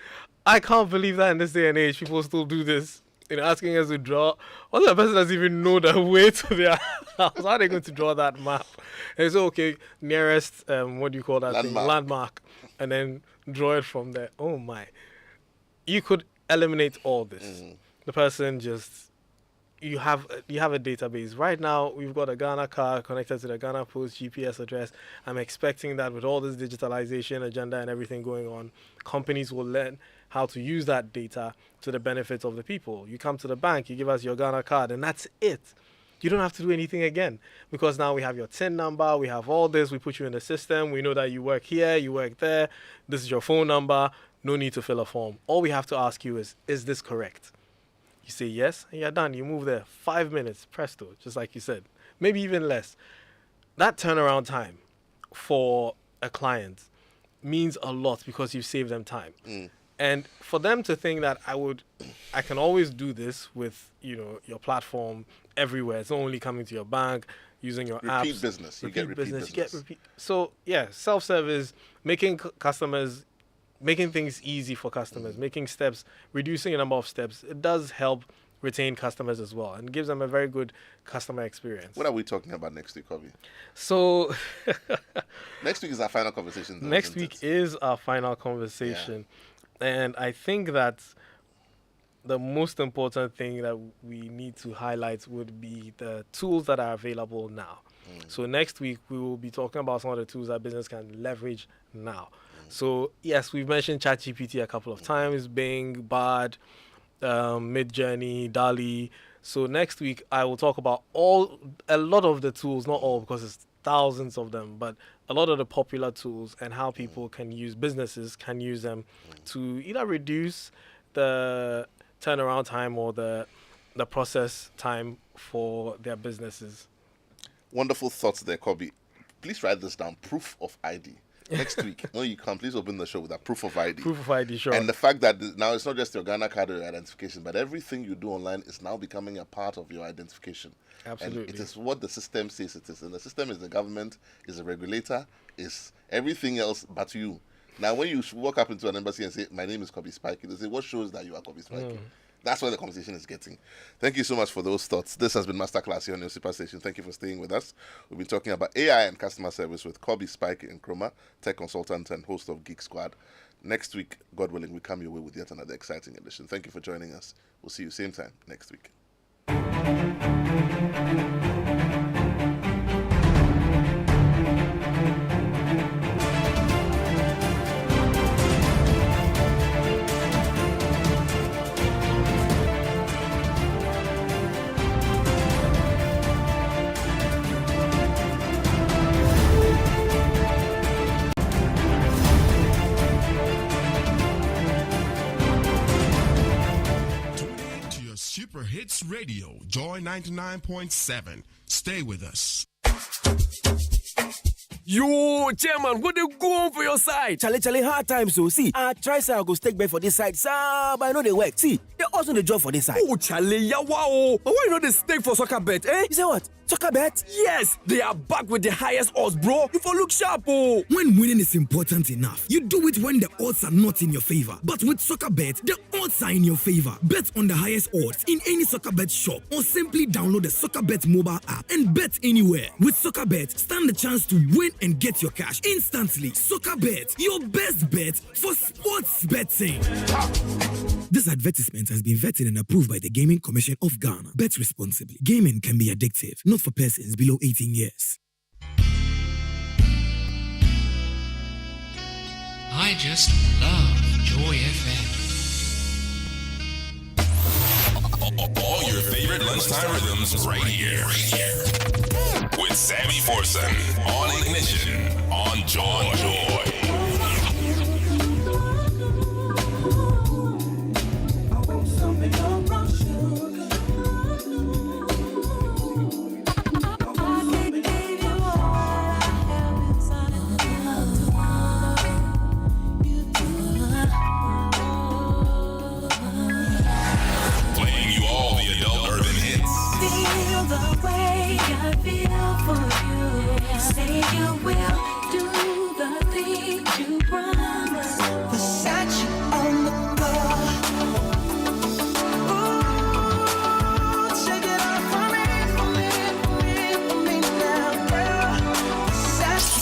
I can't believe that in this day and age, people still do this. Asking us to draw. What the person doesn't even know the way to their house? How are they going to draw that map? And so, okay, nearest, what do you call that thing? Landmark. And then draw it from there. Oh my. You could eliminate all this. The person just, you have a database. Right now, we've got a Ghana card connected to the Ghana Post GPS address. I'm expecting that with all this digitalization agenda and everything going on, companies will learn how to use that data to the benefit of the people. You come to the bank, you give us your Ghana card, and that's it. You don't have to do anything again, because now we have your TIN number, we have all this, we put you in the system, we know that you work here, you work there, this is your phone number, no need to fill a form. All we have to ask you is this correct? You say yes, and you're done. You move there, 5 minutes, presto, just like you said, maybe even less. That turnaround time for a client means a lot because you've saved them time. And for them to think that I can always do this with, your platform everywhere. It's not only coming to your bank, using your apps. Repeat business. You get repeat. So, yeah, self-service, making things easy for customers, making steps, reducing the number of steps. It does help retain customers as well and gives them a very good customer experience. What are we talking about next week, Kobe? So, next week is our final conversation. Next week is our final conversation. Yeah. And I think that the most important thing that we need to highlight would be the tools that are available now. So next week, we will be talking about some of the tools that business can leverage now. So, yes, we've mentioned ChatGPT a couple of times, Bing, Bard, Midjourney, DALL-E. So next week, I will talk about a lot of the tools, not all because it's thousands of them, but a lot of the popular tools and how people businesses can use them to either reduce the turnaround time or the process time for their businesses. Wonderful thoughts there, Kobe. Please write this down. Proof of ID. Next week, when you come, please open the show with that proof of ID. Proof of ID, sure. And the fact that now it's not just your Ghana card or your identification, but everything you do online is now becoming a part of your identification. Absolutely. And it is what the system says it is. And the system is the government, is the regulator, is everything else but you. Now, when you walk up into an embassy and say, my name is Kobe Spikey, they say, what shows that you are Kobe Spikey? That's where the conversation is getting. Thank you so much for those thoughts. This has been Masterclass here on your Superstation. Thank you for staying with us. We've been talking about AI and customer service with Kobe Spikey and Nkrumah, tech consultant and host of Geek Squad. Next week, God willing, we come your way with yet another exciting edition. Thank you for joining us. We'll see you same time next week. Super Hits Radio, Joy 99.7. Stay with us. Yo, chairman, what they go on for your side? Chale, hard times, so see. I try say I go stake back for this side, sir, but I know they work. See, they also the job for this side. Oh, chale, yeah, wow. But why not the stake for soccer bet, eh? You say what? Soccer bet? Yes, they are back with the highest odds, bro. You for look sharp, oh. When winning is important enough, you do it when the odds are not in your favor. But with soccer bet, the odds are in your favor. Bet on the highest odds in any soccer bet shop or simply download the soccer bet mobile app and bet anywhere. With soccer bet, stand the chance to win and get your cash instantly. Soccer bet, your best bet for sports betting. This advertisement has been vetted and approved by the Gaming Commission of Ghana. Bet responsibly. Gaming can be addictive, not for persons below 18 years. I just love Joy FM. All your favorite lunchtime rhythms right here. With Sammy Forson on Ignition on Joy. Playing you all the adult urban hits. feel the way I feel for you. Say you will do the things you promise. Versace on the floor. Ooh, shake it off for me now, girl. Versace.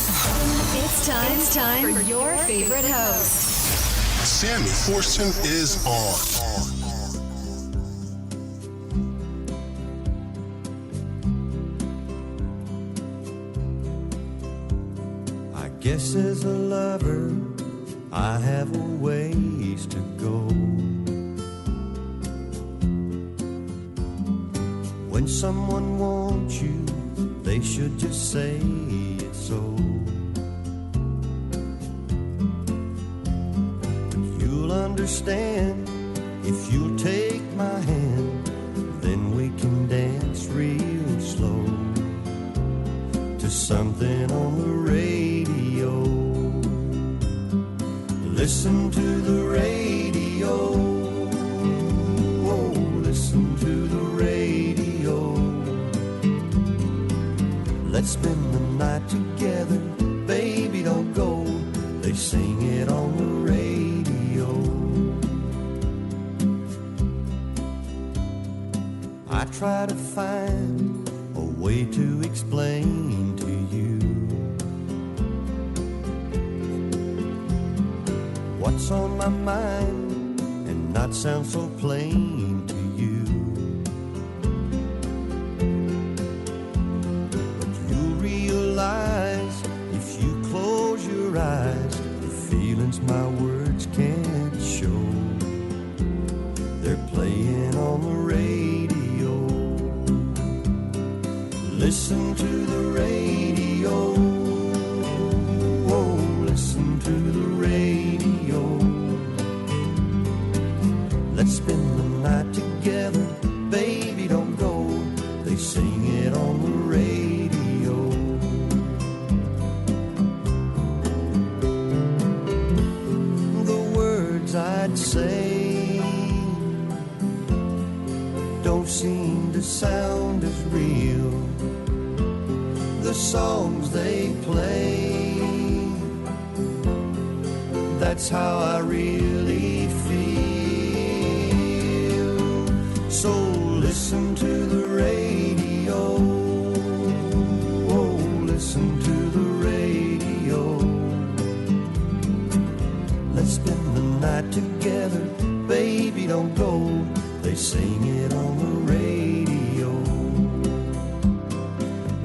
It's time for your favorite host. Sammy Fortune is on. I guess as a lover, I have a ways to go. When someone wants you, they should just say it so. You'll understand if you'll take my hand, then we can dance real slow to something on the radio. Listen to the radio. Oh, listen to the radio. Let's spend the night together, baby, don't go. They sing it on the radio. I try to find a way to explain to you what's on my mind and not sound so plain to you. But you'll realize if you close your eyes, the feelings my words can't show, they're playing on the radio. Listen to the radio. Oh, listen to the radio. Let's spend the night together, baby, don't go. They sing it on the radio. The words I'd say don't seem to sound as real. The songs they play, that's how I really feel. So listen to the radio. Oh, listen to the radio. Let's spend the night together, baby, don't go. They sing it on the radio.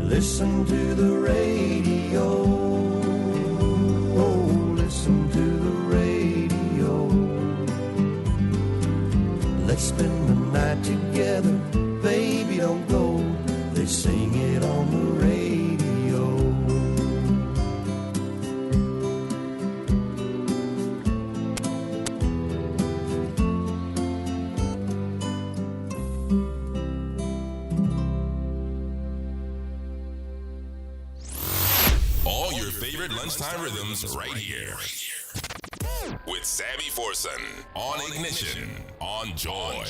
Listen to the radio. Oh, listen to the radio. Let's spend the night together, baby, don't go. They sing it on the radio. All your favorite lunchtime rhythms right here. With Sammy Forson on Ignition on Joy.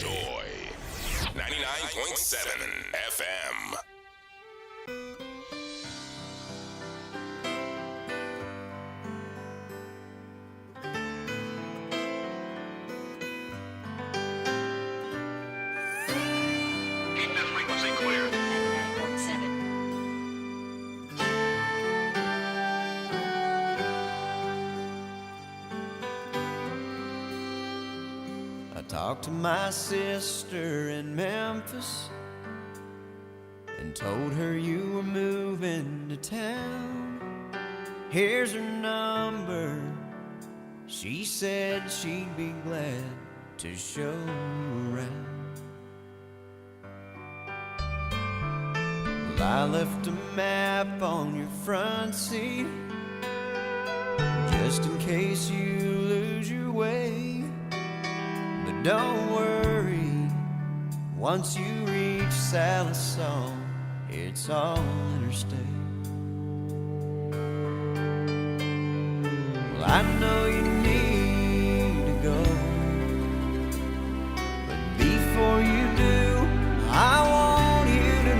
99.7 FM. Keep that frequency clear. I talked to my sister in Memphis and told her you were moving to town. Here's her number. She said she'd be glad to show you around. Well, I left a map on your front seat just in case you lose your way. But don't worry, once you reach Salisaw, it's all interstate. Well, I know you need to go, but before you do, I want you to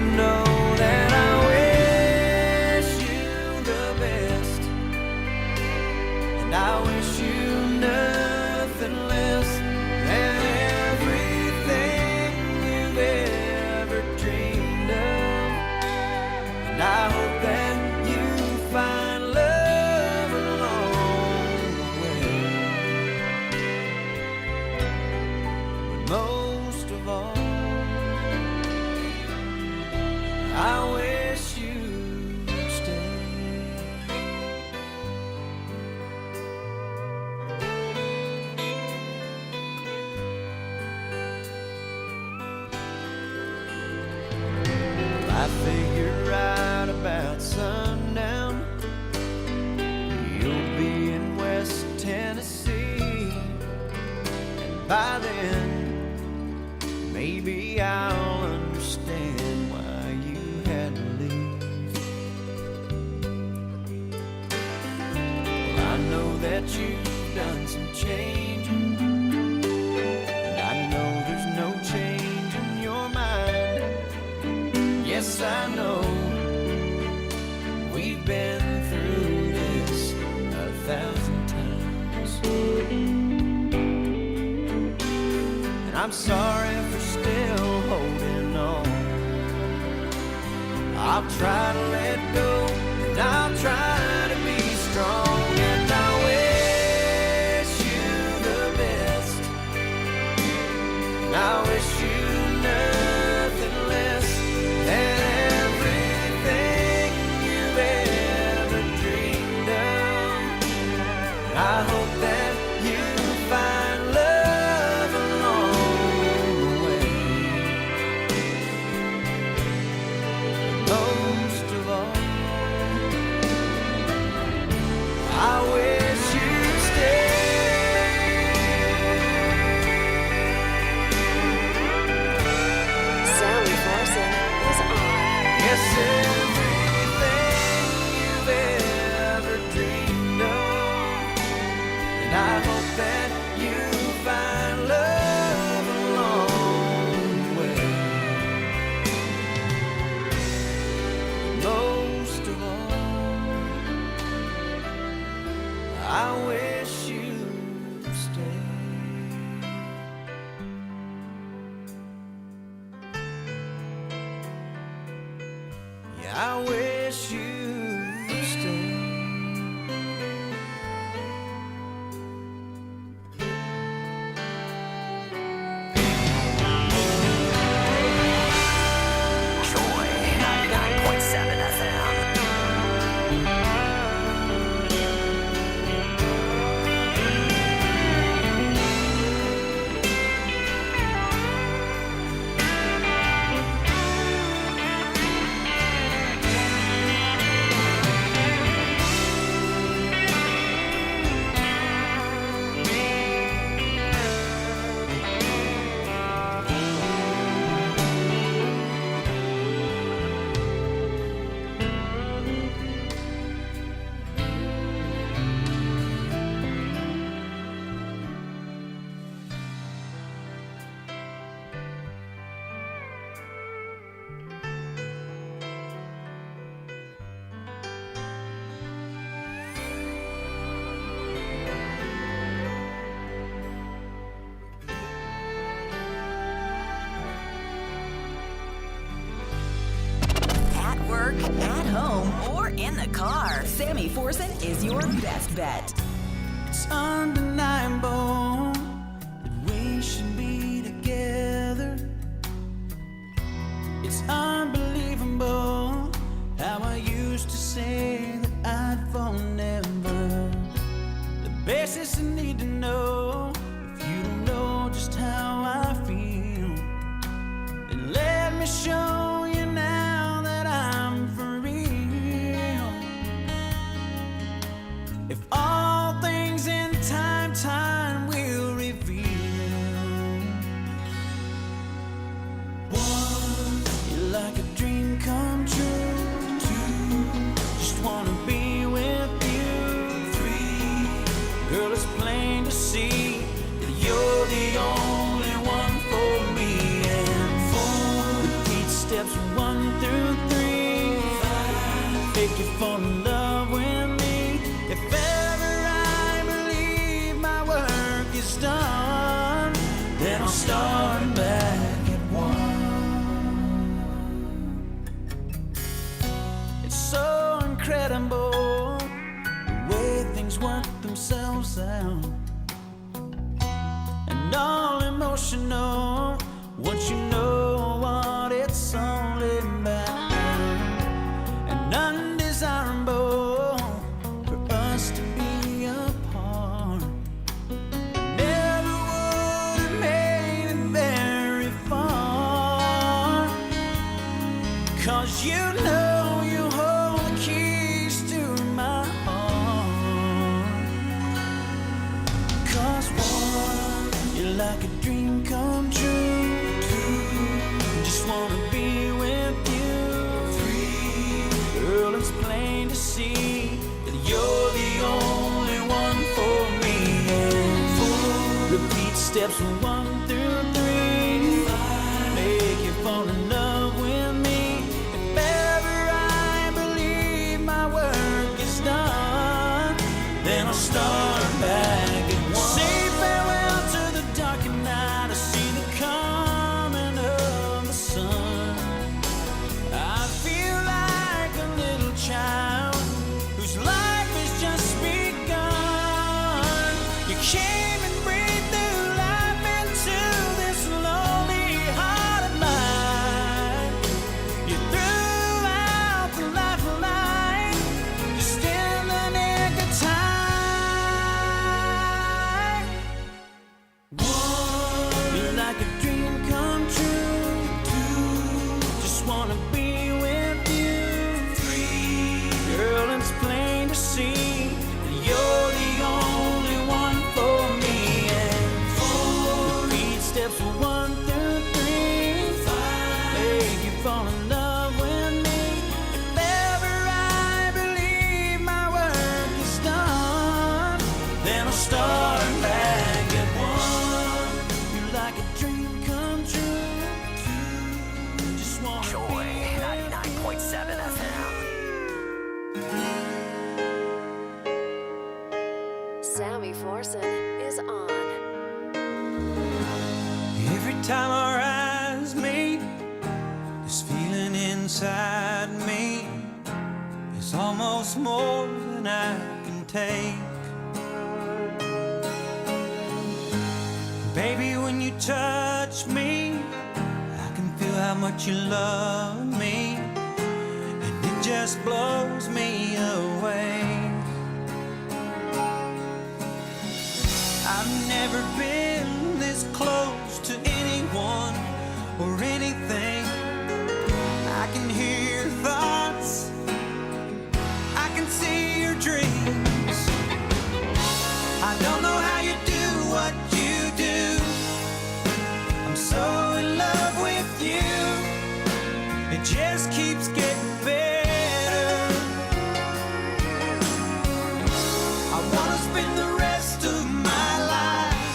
I wish you'd stay. I figure right about sundown you'll be in West Tennessee, and by then maybe I'll understand why you had to leave. Well, I know that you've done some changing, and I know there's no change in your mind. Yes, I know we've been through this 1,000 times, and I'm sorry for still holding on. I'll try to let go, and I'll try to be strong, and I wish you the best, and I wish you nothing less than everything you've ever dreamed of. I hope that you find love along the way. Most of all, I wish you'd stay. Sammy Forson is on. Yes, everything you've ever dreamed of, and I hope that you find love along the way. Most of all, I wish you'd stay. Yeah, I wish you'd stay. Joy 99.7 FM. At work, at home, or in the car, Sammy Forson is your best bet. It's undeniable that we should be together. It's unbelievable how I used to say that I'd fall never. The basics I need to know, if you don't know just how I feel, then let me show you now that I'm for real. If all things in time will reveal. One, you're like a dream come true. Two, just wanna be with you. Three, girl, it's plain to see that you're the only one for me. And four, repeat steps 1 through 3. Five, fake you fall in love with me. If ever I believe my work is done, then I'll start back at 1. It's so incredible the way things work themselves out, and all emotional once you know what it's all about. and undesirable for us to be apart. Never would have made it very far, 'cause you know you hold the keys to my heart. 'Cause one, you're like a dream come true. Two, just wanna be with you. Three, girl, it's plain to see that you're the only one for me. And four, repeat steps 1 through 3. Five, make you fall in love with me. If ever I believe my work is done, then I'll start back at one. Say farewell to the dark at night. I see the coming of the sun. I feel like a little child whose life has just begun. You came and breathed new life into this lonely heart of mine. You threw out the lifeline just in the nick of time. One, you're like a dream come true. Two, just wanna be with you. Three, girl, it's plain to see that you're the only one for me. And four, repeat steps 1 through 3. Five, make you fall in love with me. If ever I believe my work is done, then I'll start back at one. You're like a dream come true. Two, just wanna Joy be with 99.7 FM. Sammy Forson is on. Every time our eyes meet, this feeling inside me is almost more than I can take. Baby, when you touch me, I can feel how much you love me, and it just blows me away. I've never been this close to anyone or anything. I can hear your thoughts, I can see your dreams. I don't know how you do what you do. I'm so in love with you. It just keeps getting better. I wanna spend the rest of my life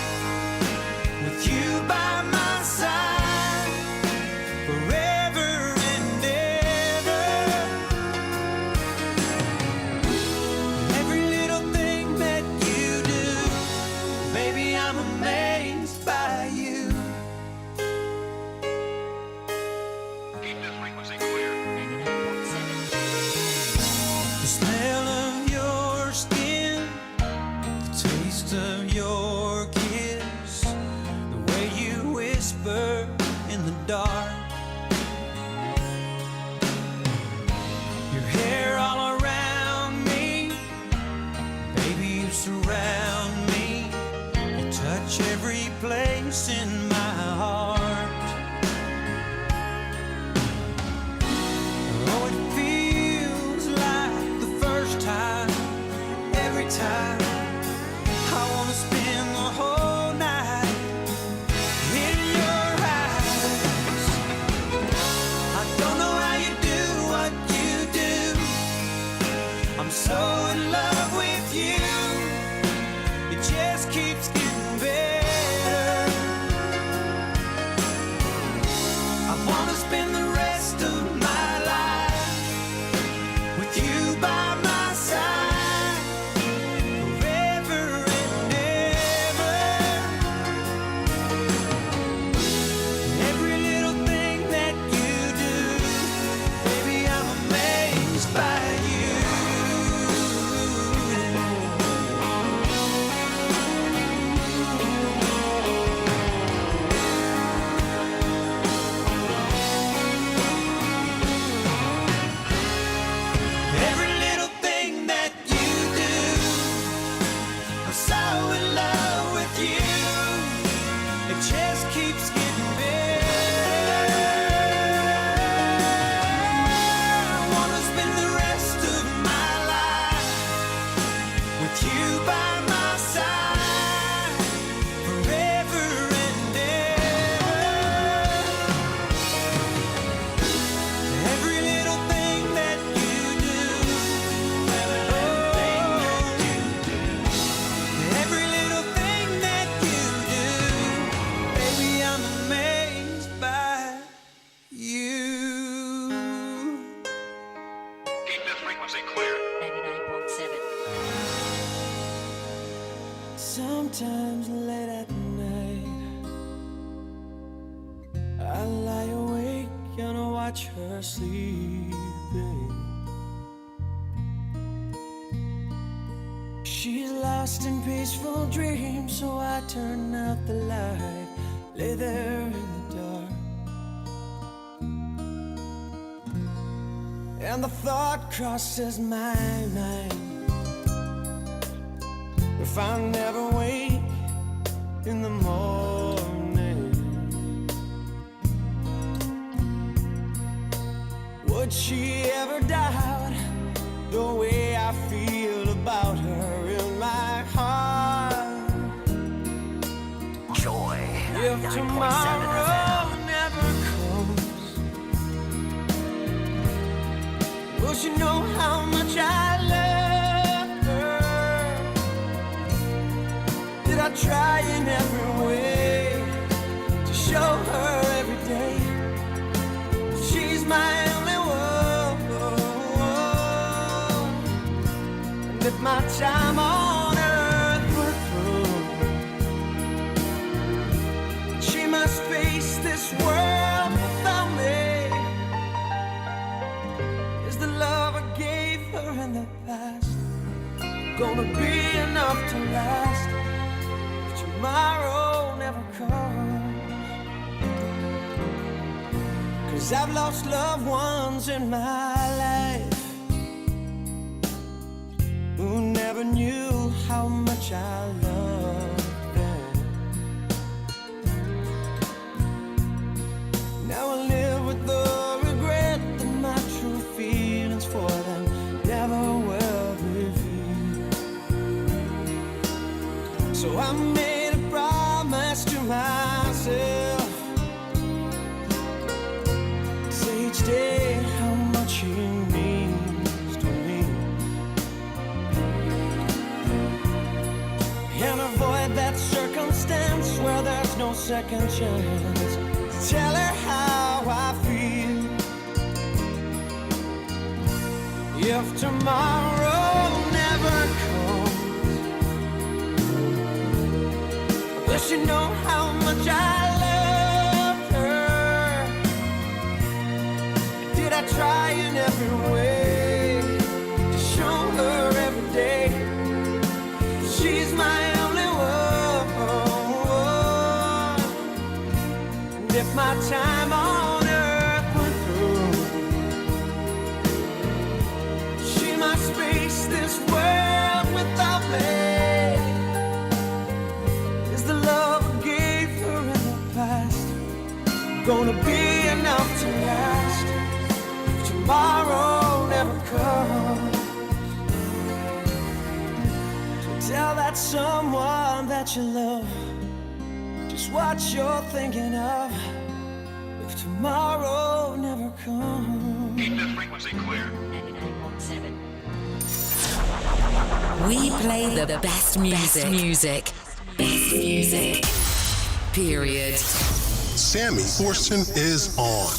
with you by my side, forever and ever. Every little thing that you do, baby, I'm amazed by you. Keep this frequency clear. The smell of your skin, the taste of your kiss, the way you whisper in the dark, your hair all around me, baby, you surround me, you touch every place in my heart. Oh, it feels like the first time, every time. I wanna spend the whole night in your eyes. I don't know how you do what you do. I'm so in love with you. It just keeps getting better. I wanna spend the rest of my life with you by my side, forever and ever. Every little thing that you do, baby, I'm amazed by you. frequency clear. 99.7. Sometimes late at night, I lie awake and watch her sleeping. She's lost in peaceful dreams, so I turn out the light, lay there in the dark. And the thought crosses my mind, if I never wake in the morning, would she ever doubt the way I feel about her in my heart? Joy. If tomorrow never comes, will she know how much I love her? Did I try in every way to show her every day she's my only one? And if my time on earth were through, she must face this world without me. Is the love I gave her in the past gonna be enough to last if tomorrow never comes? 'Cause I've lost loved ones in my life who never knew how much I loved them. Now I live with the regret that my true feelings for them never were revealed. So I made a promise to myself, say each day how much he means to me, and avoid that circumstance where there's no second chance. Tell her how I feel. If tomorrow never comes, will she know how much I love her? Did I try in every way to show her every day she's my only one? And if my time on earth went through, she must face this world without me. Is the love I gave her in the past gonna be enough to last if tomorrow never comes? So tell that someone that you love just what you're thinking of if tomorrow never comes. Keep the frequency clear. 99.7. We play the best music. Best music. Period. Sammy Forson is on.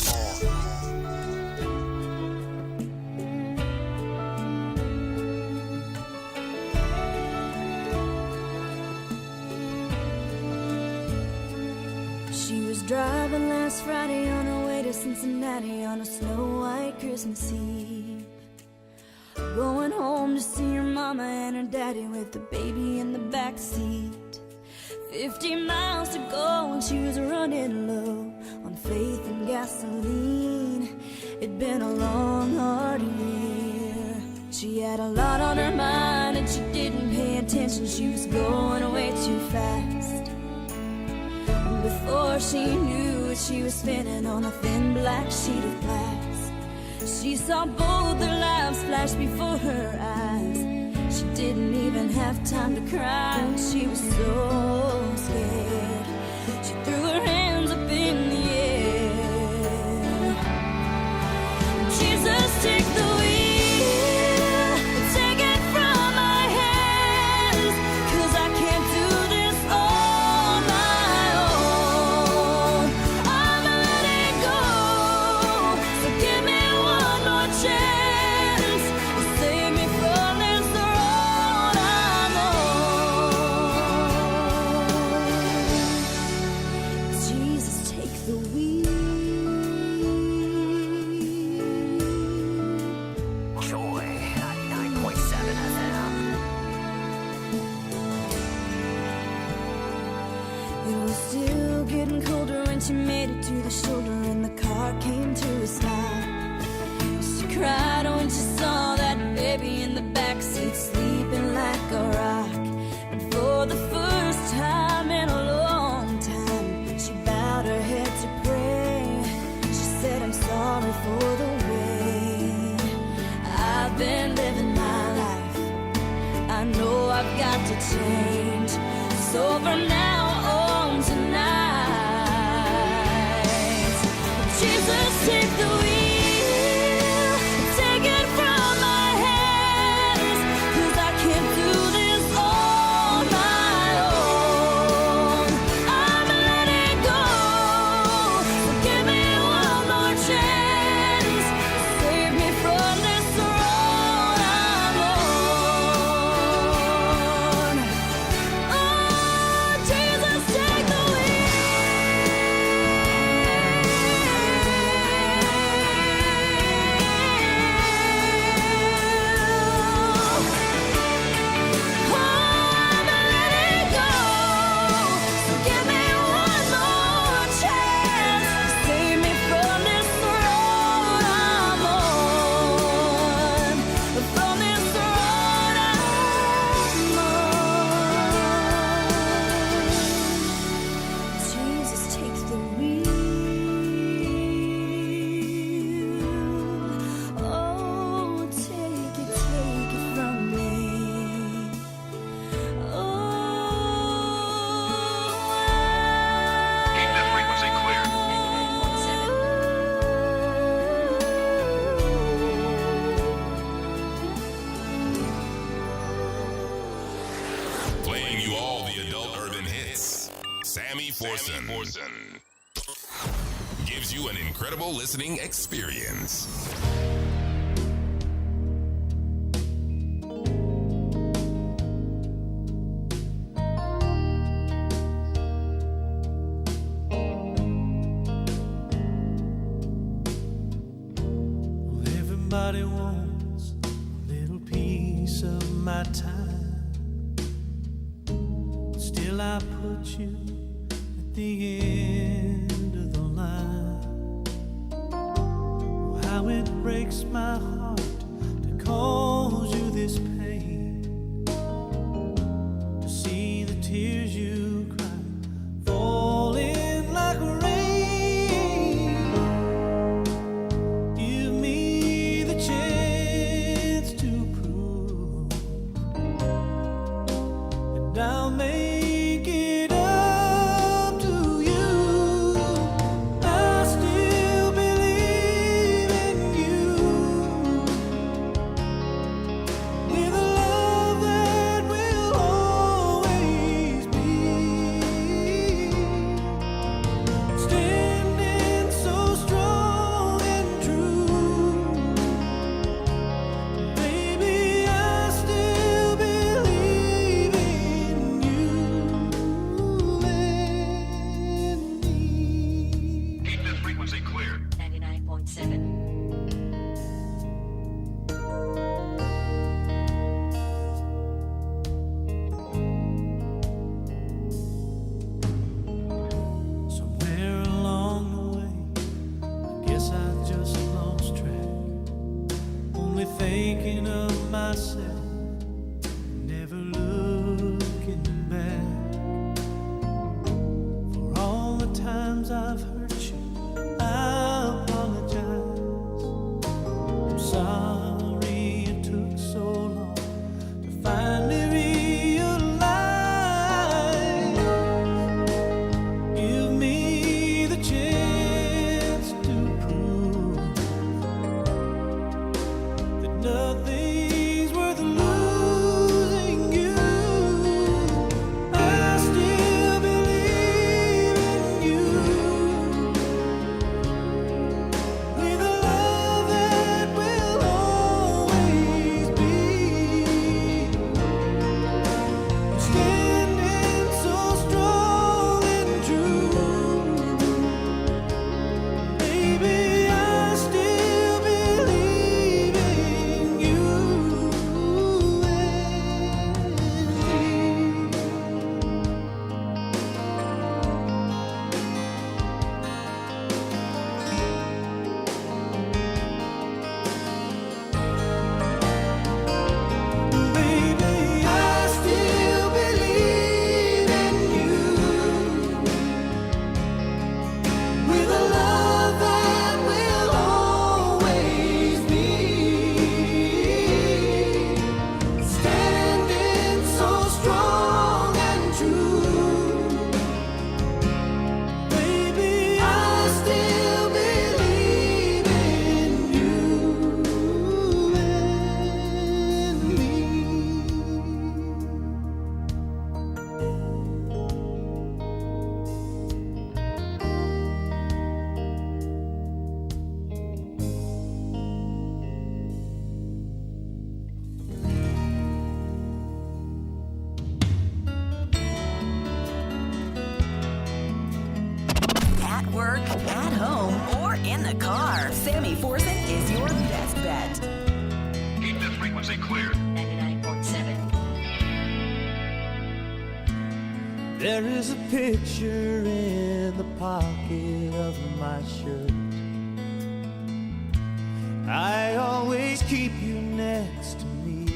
She was driving last Friday on her way to Cincinnati on a snow-white Christmas Eve. Going home to see her mama and her daddy with the baby in the back seat. 50 miles to go and she was running low on faith and gasoline. It'd been a long, hard year. She had a lot on her mind and she didn't pay attention. She was going way too fast. Before she knew it, she was spinning on a thin black sheet of glass. She saw both their lives flash before her eyes. She didn't even have time to cry, and she was so scared. She threw her hands up in the air. Jesus, take the wheel, take it from my hands, 'cause I can't do this on my own. I'm letting go, so give me one more chance to say change. So from now on tonight, Jesus, take the wheel, take it from my hands, 'cause I can't do this on my own. I'm letting go, so give me one more chance, save me from this road I'm on. Oh, Jesus, take the Playing you all the adult urban hits. Sammy Forson gives you an incredible listening experience. Everybody wants a little piece of my time. Still I put you at the end of the line. Oh, how it breaks my heart to cause you this pain, to see the tears you cry falling like rain. Give me the chance to prove, and I'll make it up to you. I still believe in you, with a love that will always be. Standing so strong and true, baby, I still believe in you and me. Keep the frequency clear. 99.7. Somewhere along the way, I guess I just lost track, only thinking of myself, never looking back. For all the times I've hurt you, I apologize. I'm sorry it took so long to finally realize. Give me the chance to prove that nothing's worth losing you. I still believe in you, with a love that will There is a picture in the pocket of my shirt. I always keep you next to me.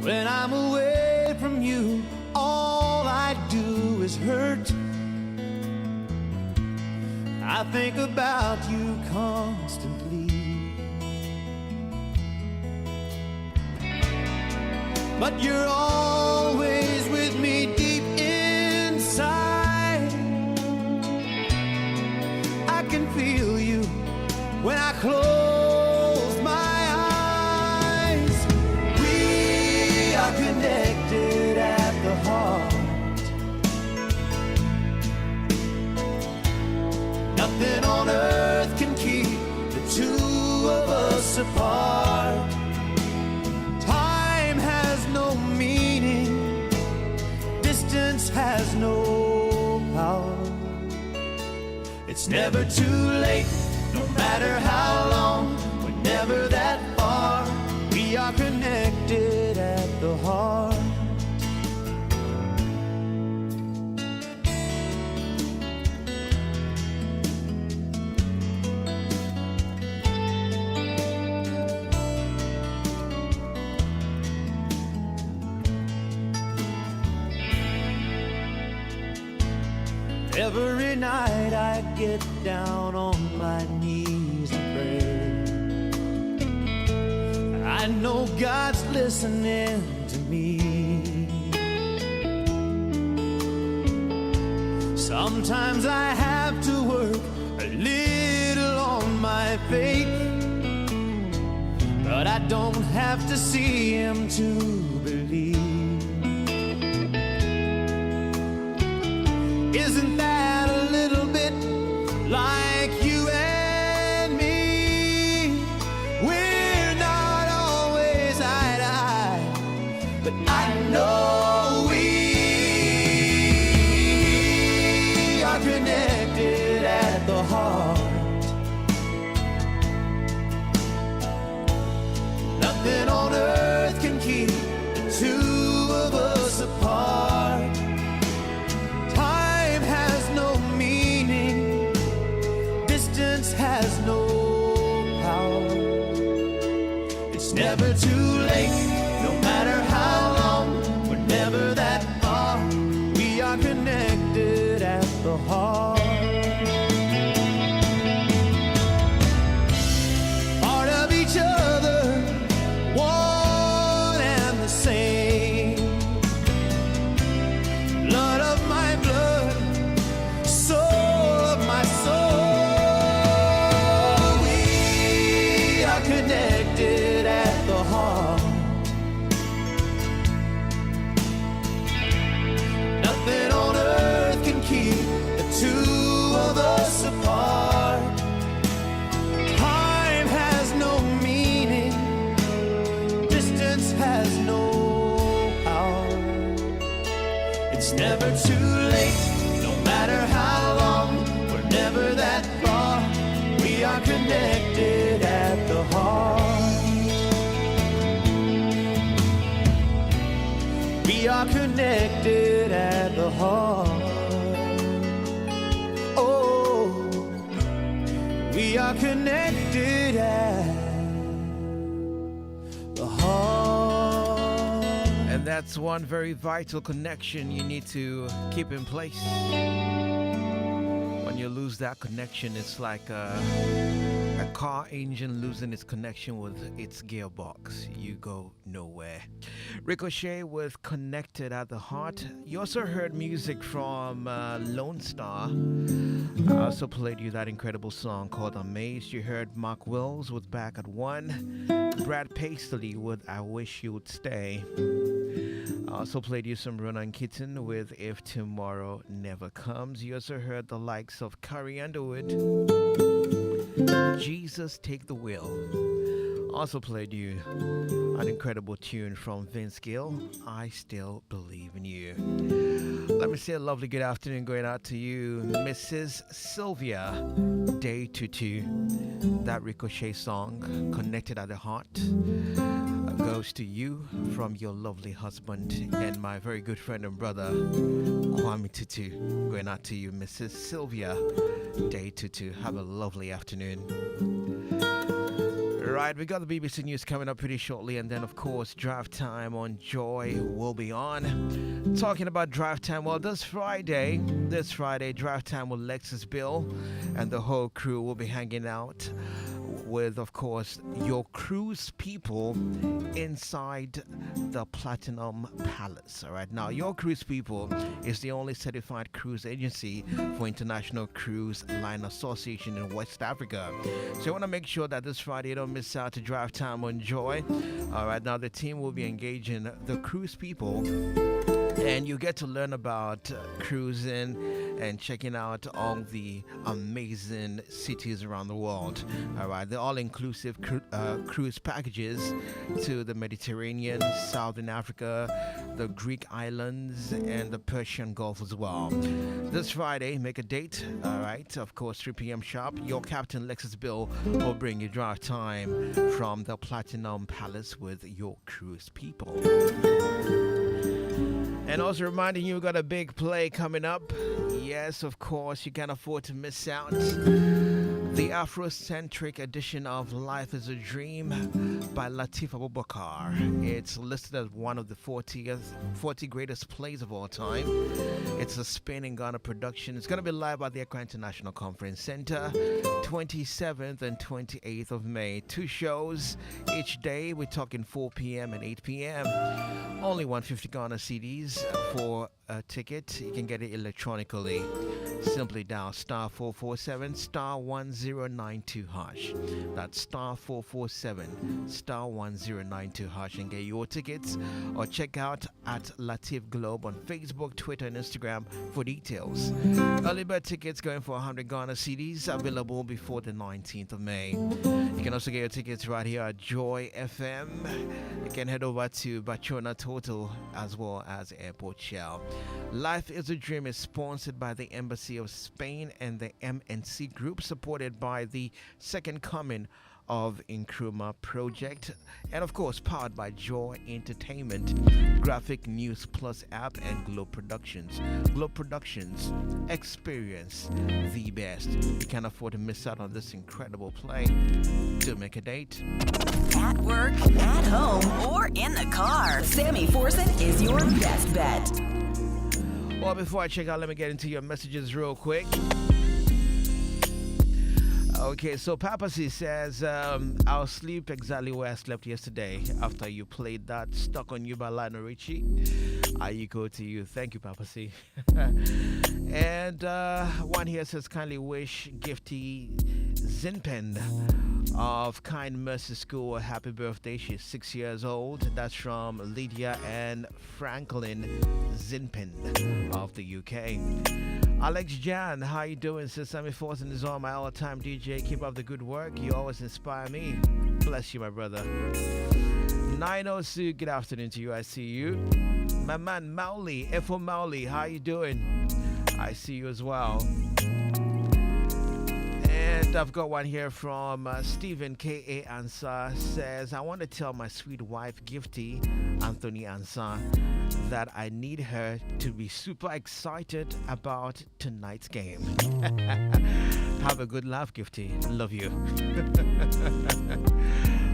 When I'm away from you, all I do is hurt. I think about you constantly. But you're always with me deep inside. I can feel you when I close my eyes. We are connected at the heart. Nothing on earth can keep the two of us apart. Time has no meaning, distance has no power. It's never too late, no matter how long, we're never that far. We are connected at the heart. Every night I get down on my knees and pray. I know God's listening to me. Sometimes I have to work a little on my faith, but I don't have to see Him to believe. Isn't that a little bit like you and me? We're not always eye to eye, but I know we are connected at the heart. Nothing on earth can keep the two of us apart. Has no power. It's never too late, no matter how long, we're never that far. We are connected at the heart. Part of each other, one and the same. Blood of my blood, soul of my soul. Connected at the heart. Nothing on earth can keep the two of us apart. Time has no meaning, distance has no power. It's never too late, no matter how long, we're never that far. We are connected at the heart. We are connected at the heart. Oh, we are connected at the heart. And that's one very vital connection you need to keep in place. When you lose that connection, it's like a car engine losing its connection with its gearbox. You go nowhere. Ricochet with Connected at the Heart. You also heard music from Lone Star. I also played you that incredible song called Amazed. You heard Mark Wills with Back at One. Brad Paisley with I Wish You Would Stay. I also played you some Ronan Keaton with If Tomorrow Never Comes. You also heard the likes of Carrie Underwood, Jesus Take the Wheel. Also played you an incredible tune from Vince Gill, I Still Believe in You. Let me say a lovely good afternoon going out to you, Mrs. Sylvia Day Tutu. That Ricochet song, Connected at the Heart. goes to you from your lovely husband and my very good friend and brother, Kwame Tutu. Going out to you, Mrs. Sylvia Day Tutu. Have a lovely afternoon. Right, we got the BBC News coming up pretty shortly, and then, of course, Drive Time on Joy will be on. Talking about Drive Time, well, this Friday, Drive Time with Lexis Bill and the whole crew will be hanging out with, of course, your cruise people inside the Platinum Palace. All right, now your cruise people is the only certified cruise agency for International Cruise Line Association in West Africa. So you want to make sure that this Friday you don't miss out to Drive Time on Joy. All right, now the team will be engaging the cruise people, and you get to learn about cruising and checking out all the amazing cities around the world. All right, the all-inclusive cruise packages to the Mediterranean, Southern Africa, the Greek islands, and the Persian Gulf as well. This Friday, make a date. All right, of course, 3 p.m. sharp. Your captain, Lexis Bill, will bring you Drive Time from the Platinum Palace with your cruise people. And also reminding you, we got a big play coming up. Yes, of course, you can't afford to miss out. The Afrocentric edition of Life is a Dream by Latif Abubakar. It's listed as one of the 40 greatest plays of all time. It's a Spain and Ghana production. It's going to be live at the Accra International Conference Center, 27th and 28th of May. 2 shows each day. We're talking 4 p.m. and 8 p.m. Only 150 Ghana CDs for a ticket. You can get it electronically. Simply dial *447 *1092 hash. That's *447 *1092 hash and get your tickets, or check out at Latif Globe on Facebook, Twitter, and Instagram for details. Early bird tickets going for 100 Ghana CDs, available before the 19th of May. You can also get your tickets right here at Joy FM. You can head over to Bachona Total as well as Airport Shell. Life is a Dream is sponsored by the Embassy of Spain and the MNC Group, supported by the Second Coming of Nkrumah Project, and of course powered by Joy Entertainment, Graphic News Plus app, and Globe Productions. Globe Productions, experience the best. You can't afford to miss out on this incredible play. To make a date. At work, at home, or in the car, Sammy Forson is your best bet. Well, before I check out, let me get into your messages real quick. Okay, so Papa C says, I'll sleep exactly where I slept yesterday after you played that Stuck on You by Lionel Richie. I echo to you. Thank you, Papa C. And one here says, kindly wish Gifty Zinpen of Kind Mercy School a happy birthday. She's 6 years old. That's from Lydia and Franklin Zinpen of the UK. Alex Jan, how you doing? Says Sammy Forson is on, my all-time DJ. Keep up the good work. You always inspire me. Bless you, my brother. 902, good afternoon to you. I see you. My man Mauli, Efo Mauli, how you doing? I see you as well. And I've got one here from Stephen K.A. Ansar. Says, I want to tell my sweet wife, Gifty Anthony Ansar, that I need her to be super excited about tonight's game. Have a good laugh, Gifty. Love you.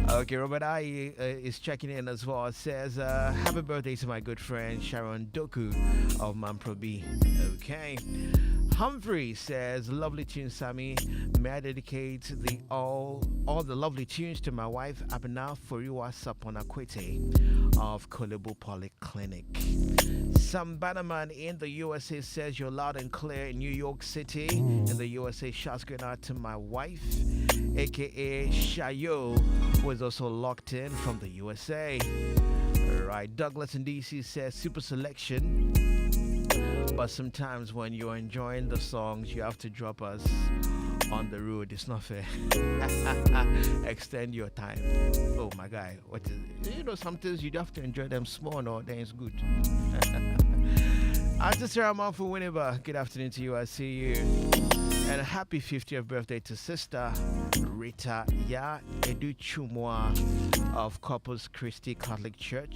Okay, Robert I is checking in as well. Says, happy birthday to my good friend Sharon Doku of Mamprobi. Okay. Humphrey says, lovely tune, Sammy. May I dedicate all the lovely tunes to my wife, Abena Foriwa Saponakwete of Kolebu Polyclinic. Sam Bannerman in the USA says, you're loud and clear in New York City. In the USA, shouts going out to my wife, aka Shayo, who is also locked in from the USA. Right, Douglas in DC says, super selection. But sometimes when you're enjoying the songs, you have to drop us on the road. It's not fair. Extend your time. Oh my guy, what is it? You know, sometimes you have to enjoy them small, no, then it's good. Artist Ramon for Winneba. Good afternoon to you. I see you. And a happy 50th birthday to Sister Rita Ya Educhumwa of Corpus Christi Catholic Church.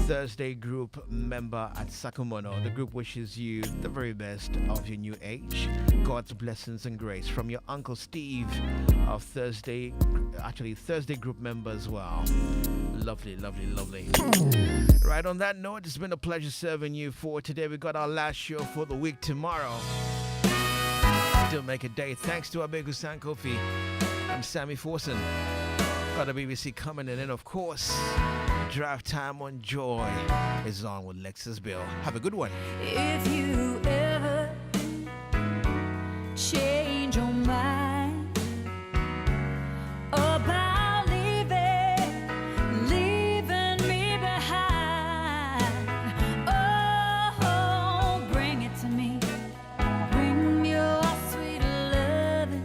Thursday group member at Sakumono. The group wishes you the very best of your new age. God's blessings and grace from your Uncle Steve of Thursday group member as well. Lovely, lovely, lovely. Right, on that note, it's been a pleasure serving you for today. We got our last show for the week tomorrow. Still make a day. Thanks to Abegu Sankofi. I'm Sammy Forson. Got the BBC coming in, and of course, Drive Time on Joy is on with Lexis Bill. Have a good one. If you ever change your mind about leaving me behind, oh, bring it to me. Bring your sweet loving.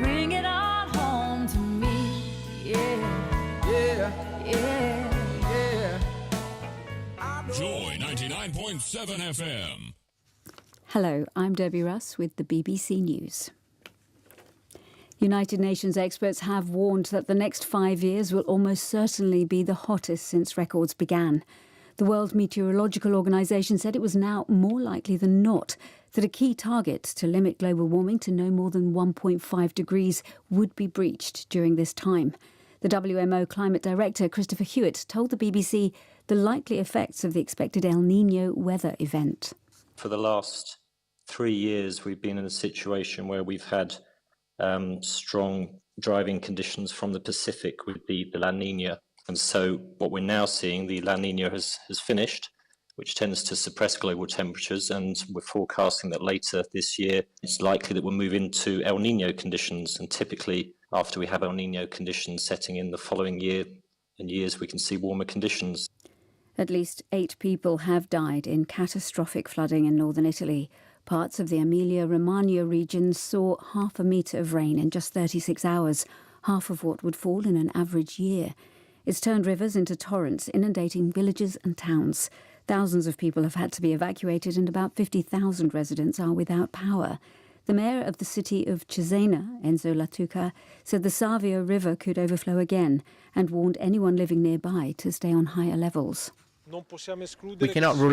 Bring it on home to me. Yeah. Joy 99.7 FM. Hello, I'm Debbie Russ with the BBC News. United Nations experts have warned that the next 5 years will almost certainly be the hottest since records began. The World Meteorological Organization said it was now more likely than not that a key target to limit global warming to no more than 1.5 degrees would be breached during this time. The WMO Climate Director, Christopher Hewitt, told the BBC the likely effects of the expected El Niño weather event. For the last 3 years, we've been in a situation where we've had strong driving conditions from the Pacific with the La Niña. And so what we're now seeing, the La Niña has finished, which tends to suppress global temperatures. And we're forecasting that later this year, it's likely that we'll move into El Niño conditions. And typically, after we have El Niño conditions setting in the following year and years, we can see warmer conditions. At least 8 people have died in catastrophic flooding in northern Italy. Parts of the Emilia-Romagna region saw half a metre of rain in just 36 hours, half of what would fall in an average year. It's turned rivers into torrents, inundating villages and towns. Thousands of people have had to be evacuated and about 50,000 residents are without power. The mayor of the city of Cesena, Enzo Lattuca, said the Savio River could overflow again and warned anyone living nearby to stay on higher levels. We cannot rule